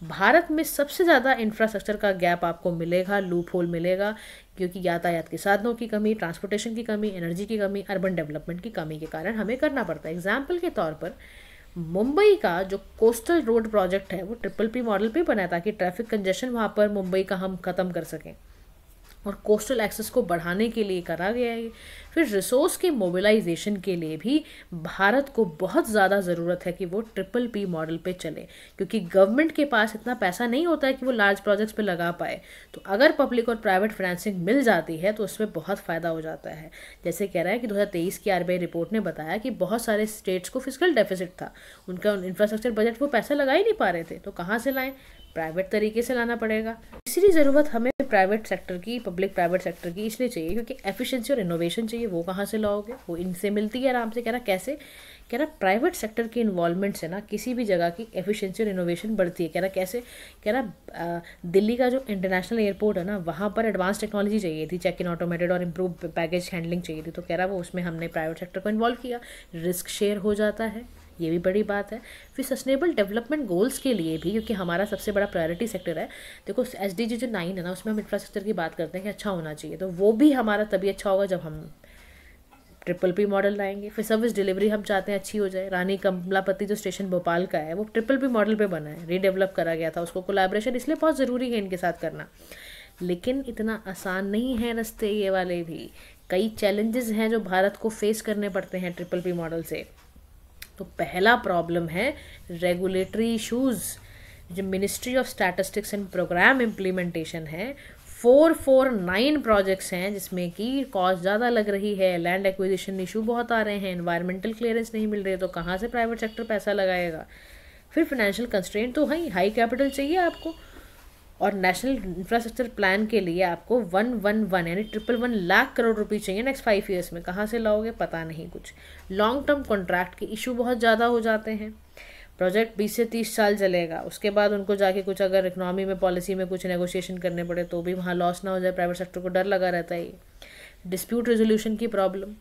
भारत में सबसे ज़्यादा इंफ्रास्ट्रक्चर का गैप आपको मिलेगा, लूप होल मिलेगा, क्योंकि यातायात के साधनों की कमी, ट्रांसपोर्टेशन की कमी, एनर्जी की कमी, अर्बन डेवलपमेंट की कमी के कारण हमें करना पड़ता है। एग्जाम्पल के तौर पर मुंबई का जो कोस्टल रोड प्रोजेक्ट है वो ट्रिपल पी मॉडल पे बना है ताकि ट्रैफिक कंजेशन वहाँ पर मुंबई का हम ख़त्म कर सकें और कोस्टल एक्सेस को बढ़ाने के लिए करा गया है। फिर रिसोर्स के मोबिलाइजेशन के लिए भी भारत को बहुत ज़्यादा ज़रूरत है कि वो ट्रिपल पी मॉडल पे चले, क्योंकि गवर्नमेंट के पास इतना पैसा नहीं होता है कि वो लार्ज प्रोजेक्ट्स पे लगा पाए। तो अगर पब्लिक और प्राइवेट फाइनेंसिंग मिल जाती है तो उसमें बहुत फ़ायदा हो जाता है। जैसे कह रहा है कि 2023 की आरबीआई रिपोर्ट ने बताया कि बहुत सारे स्टेट्स को फिस्कल डेफिसिट था, उनका इंफ्रास्ट्रक्चर बजट वो पैसा लगा ही नहीं पा रहे थे, तो कहाँ से लाएं, प्राइवेट तरीके से लाना पड़ेगा। इसीलिए ज़रूरत हमें प्राइवेट सेक्टर की, पब्लिक प्राइवेट सेक्टर की इसलिए चाहिए क्योंकि एफिशिएंसी और इनोवेशन चाहिए। वो कहाँ से लाओगे, वो इनसे मिलती है आराम से। कह रहा कैसे, कह रहा प्राइवेट सेक्टर के इन्वॉल्वमेंट से ना किसी भी जगह की एफिशिएंसी और इनोवेशन बढ़ती है। कह रहा कैसे, कह रहा दिल्ली का जो इंटरनेशनल एयरपोर्ट है ना, वहाँ पर एडवांस टेक्नोलॉजी चाहिए थी, चेक इन ऑटोमेटेड और इम्प्रूव पैकेज हैंडलिंग चाहिए थी। तो कह रहा वो उसमें हमने प्राइवेट सेक्टर को इन्वॉल्व किया, रिस्क शेयर हो जाता है, ये भी बड़ी बात है। फिर सस्टेनेबल डेवलपमेंट गोल्स के लिए भी, क्योंकि हमारा सबसे बड़ा प्रायोरिटी सेक्टर है, देखो SDG जो 9 है ना, उसमें हम इंफ्रास्ट्रक्चर की बात करते हैं कि अच्छा होना चाहिए, तो वो भी हमारा तभी अच्छा होगा जब हम ट्रिपल पी मॉडल लाएंगे। फिर सर्विस डिलीवरी हम चाहते हैं अच्छी हो जाए। रानी कमलापति जो स्टेशन भोपाल का है वो ट्रिपल पी मॉडल पे बना है, रीडेवलप करा गया था, उसको कोलैबोरेशन इसलिए बहुत ज़रूरी है इनके साथ करना। लेकिन इतना आसान नहीं है रास्ते ये वाले भी, कई चैलेंजेस हैं जो भारत को फेस करने पड़ते हैं ट्रिपल पी मॉडल से। तो पहला प्रॉब्लम है रेगुलेटरी इश्यूज़। जो ministry of statistics and program implementation है, 449 प्रोजेक्ट्स हैं जिसमें कि कॉस्ट ज़्यादा लग रही है, लैंड एक्विजिशन इशू बहुत आ रहे हैं, एनवायरमेंटल क्लियरेंस नहीं मिल रही है, तो कहाँ से प्राइवेट सेक्टर पैसा लगाएगा। फिर फाइनेंशियल कंस्ट्रेंट तो है, हाई कैपिटल चाहिए आपको, और नेशनल इंफ्रास्ट्रक्चर प्लान के लिए आपको 111 यानी 111 लाख करोड़ रुपए चाहिए नेक्स्ट 5 ईयर्स में। कहाँ से लाओगे पता नहीं कुछ। लॉन्ग टर्म कॉन्ट्रैक्ट के इशू बहुत ज़्यादा हो जाते हैं। प्रोजेक्ट 20 से 30 साल चलेगा, उसके बाद उनको जाके कुछ अगर इकोनॉमी में, पॉलिसी में कुछ नेगोशिएशन करने पड़े तो भी वहाँ लॉस ना हो जाए, प्राइवेट सेक्टर को डर लगा रहता है। डिस्प्यूट रेजोल्यूशन की प्रॉब्लम।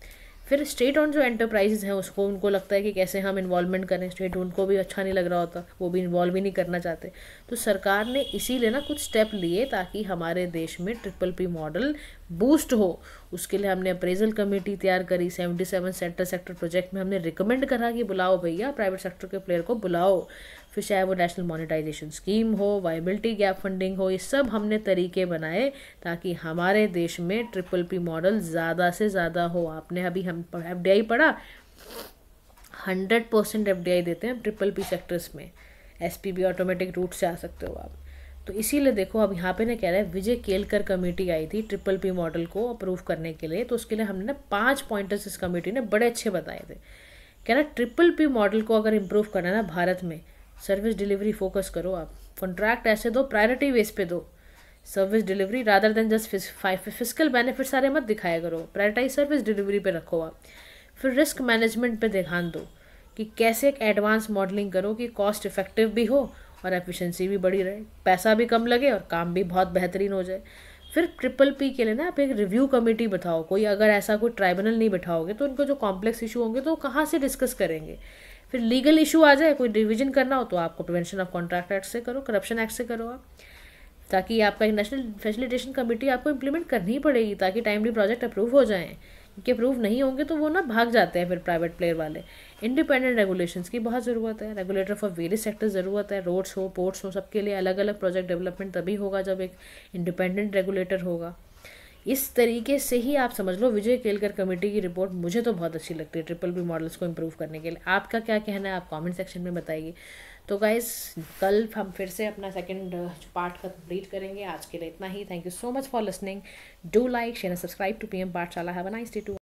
फिर स्टेट ऑन जो एंटरप्राइजेज हैं उसको, उनको लगता है कि कैसे हम इन्वॉल्वमेंट करें, स्टेट उनको भी अच्छा नहीं लग रहा होता, वो भी इन्वॉल्व ही नहीं करना चाहते। तो सरकार ने इसीलिए ना कुछ स्टेप लिए ताकि हमारे देश में ट्रिपल पी मॉडल बूस्ट हो। उसके लिए हमने अप्रेजल कमेटी तैयार करी, 77 सेक्टर प्रोजेक्ट में हमने रिकमेंड करा कि बुलाओ भैया प्राइवेट सेक्टर के प्लेयर को बुलाओ। फिर चाहे वो नेशनल मोनेटाइजेशन स्कीम हो, वायबिलिटी गैप फंडिंग हो, ये सब हमने तरीके बनाए ताकि हमारे देश में ट्रिपल पी मॉडल ज़्यादा से ज़्यादा हो। आपने अभी हम FDI पढ़ा, 100% FDI देते हैं ट्रिपल पी सेक्टर्स में। SPB ऑटोमेटिक रूट से आ सकते हो आप। तो इसीलिए देखो अब यहाँ पे ना कह रहा है, विजय केलकर कमेटी आई थी ट्रिपल पी मॉडल को अप्रूव करने के लिए, तो उसके लिए हमने ना 5 पॉइंटर्स इस कमेटी ने बड़े अच्छे बताए थे। कह रहा ट्रिपल पी मॉडल को अगर इम्प्रूव करना है ना भारत में, सर्विस डिलीवरी फोकस करो आप, कॉन्ट्रैक्ट ऐसे दो, प्रायोरिटी बेस पे दो service delivery, rather than just physical benefit सारे मत दिखाया करो, प्रायोरिटाइज सर्विस डिलीवरी पे रखो आप। फिर रिस्क मैनेजमेंट पे ध्यान दो कि कैसे एक एडवांस मॉडलिंग करो कि कॉस्ट इफेक्टिव भी हो और एफिशिएंसी भी बढ़ी रहे, पैसा भी कम लगे और काम भी बहुत बेहतरीन हो जाए। फिर ट्रिपल पी के लिए ना आप एक रिव्यू कमेटी बिठाओ, कोई अगर ऐसा कोई ट्राइब्यूनल नहीं बिठाओगे तो उनको जो कॉम्प्लेक्स इशू होंगे तो कहाँ से डिस्कस करेंगे। फिर लीगल इशू आ जाए, कोई डिवीजन करना हो तो आपको प्रिवेंशन ऑफ कॉन्ट्रैक्ट एक्ट से करो, करप्शन एक्ट से करो आप, ताकि आपका एक नेशनल फैसिलिटेशन कमेटी आपको इम्प्लीमेंट करनी ही पड़ेगी ताकि टाइमली प्रोजेक्ट अप्रूव हो जाएं। कि अप्रूव नहीं होंगे तो वो ना भाग जाते हैं फिर प्राइवेट प्लेयर वाले। इंडिपेंडेंट रेगुलेशंस की बहुत ज़रूरत है, रेगुलेटर फॉर वेरियस सेक्टर ज़रूरत है, रोड्स हो, पोर्ट्स हो, सबके लिए अलग अलग प्रोजेक्ट डेवलपमेंट तभी होगा जब एक इंडिपेंडेंट रेगुलेटर होगा। इस तरीके से ही आप समझ लो विजय केलकर कमेटी की रिपोर्ट मुझे तो बहुत अच्छी लगती है ट्रिपल बी मॉडल्स को इम्प्रूव करने के लिए। आपका क्या कहना है, आप कमेंट सेक्शन में बताइए। तो गाइस कल हम फिर से अपना सेकंड पार्ट कंप्लीट करेंगे। आज के लिए इतना ही। Thank you so much for listening. Do like share and subscribe to PM Pathshala. Have a nice day to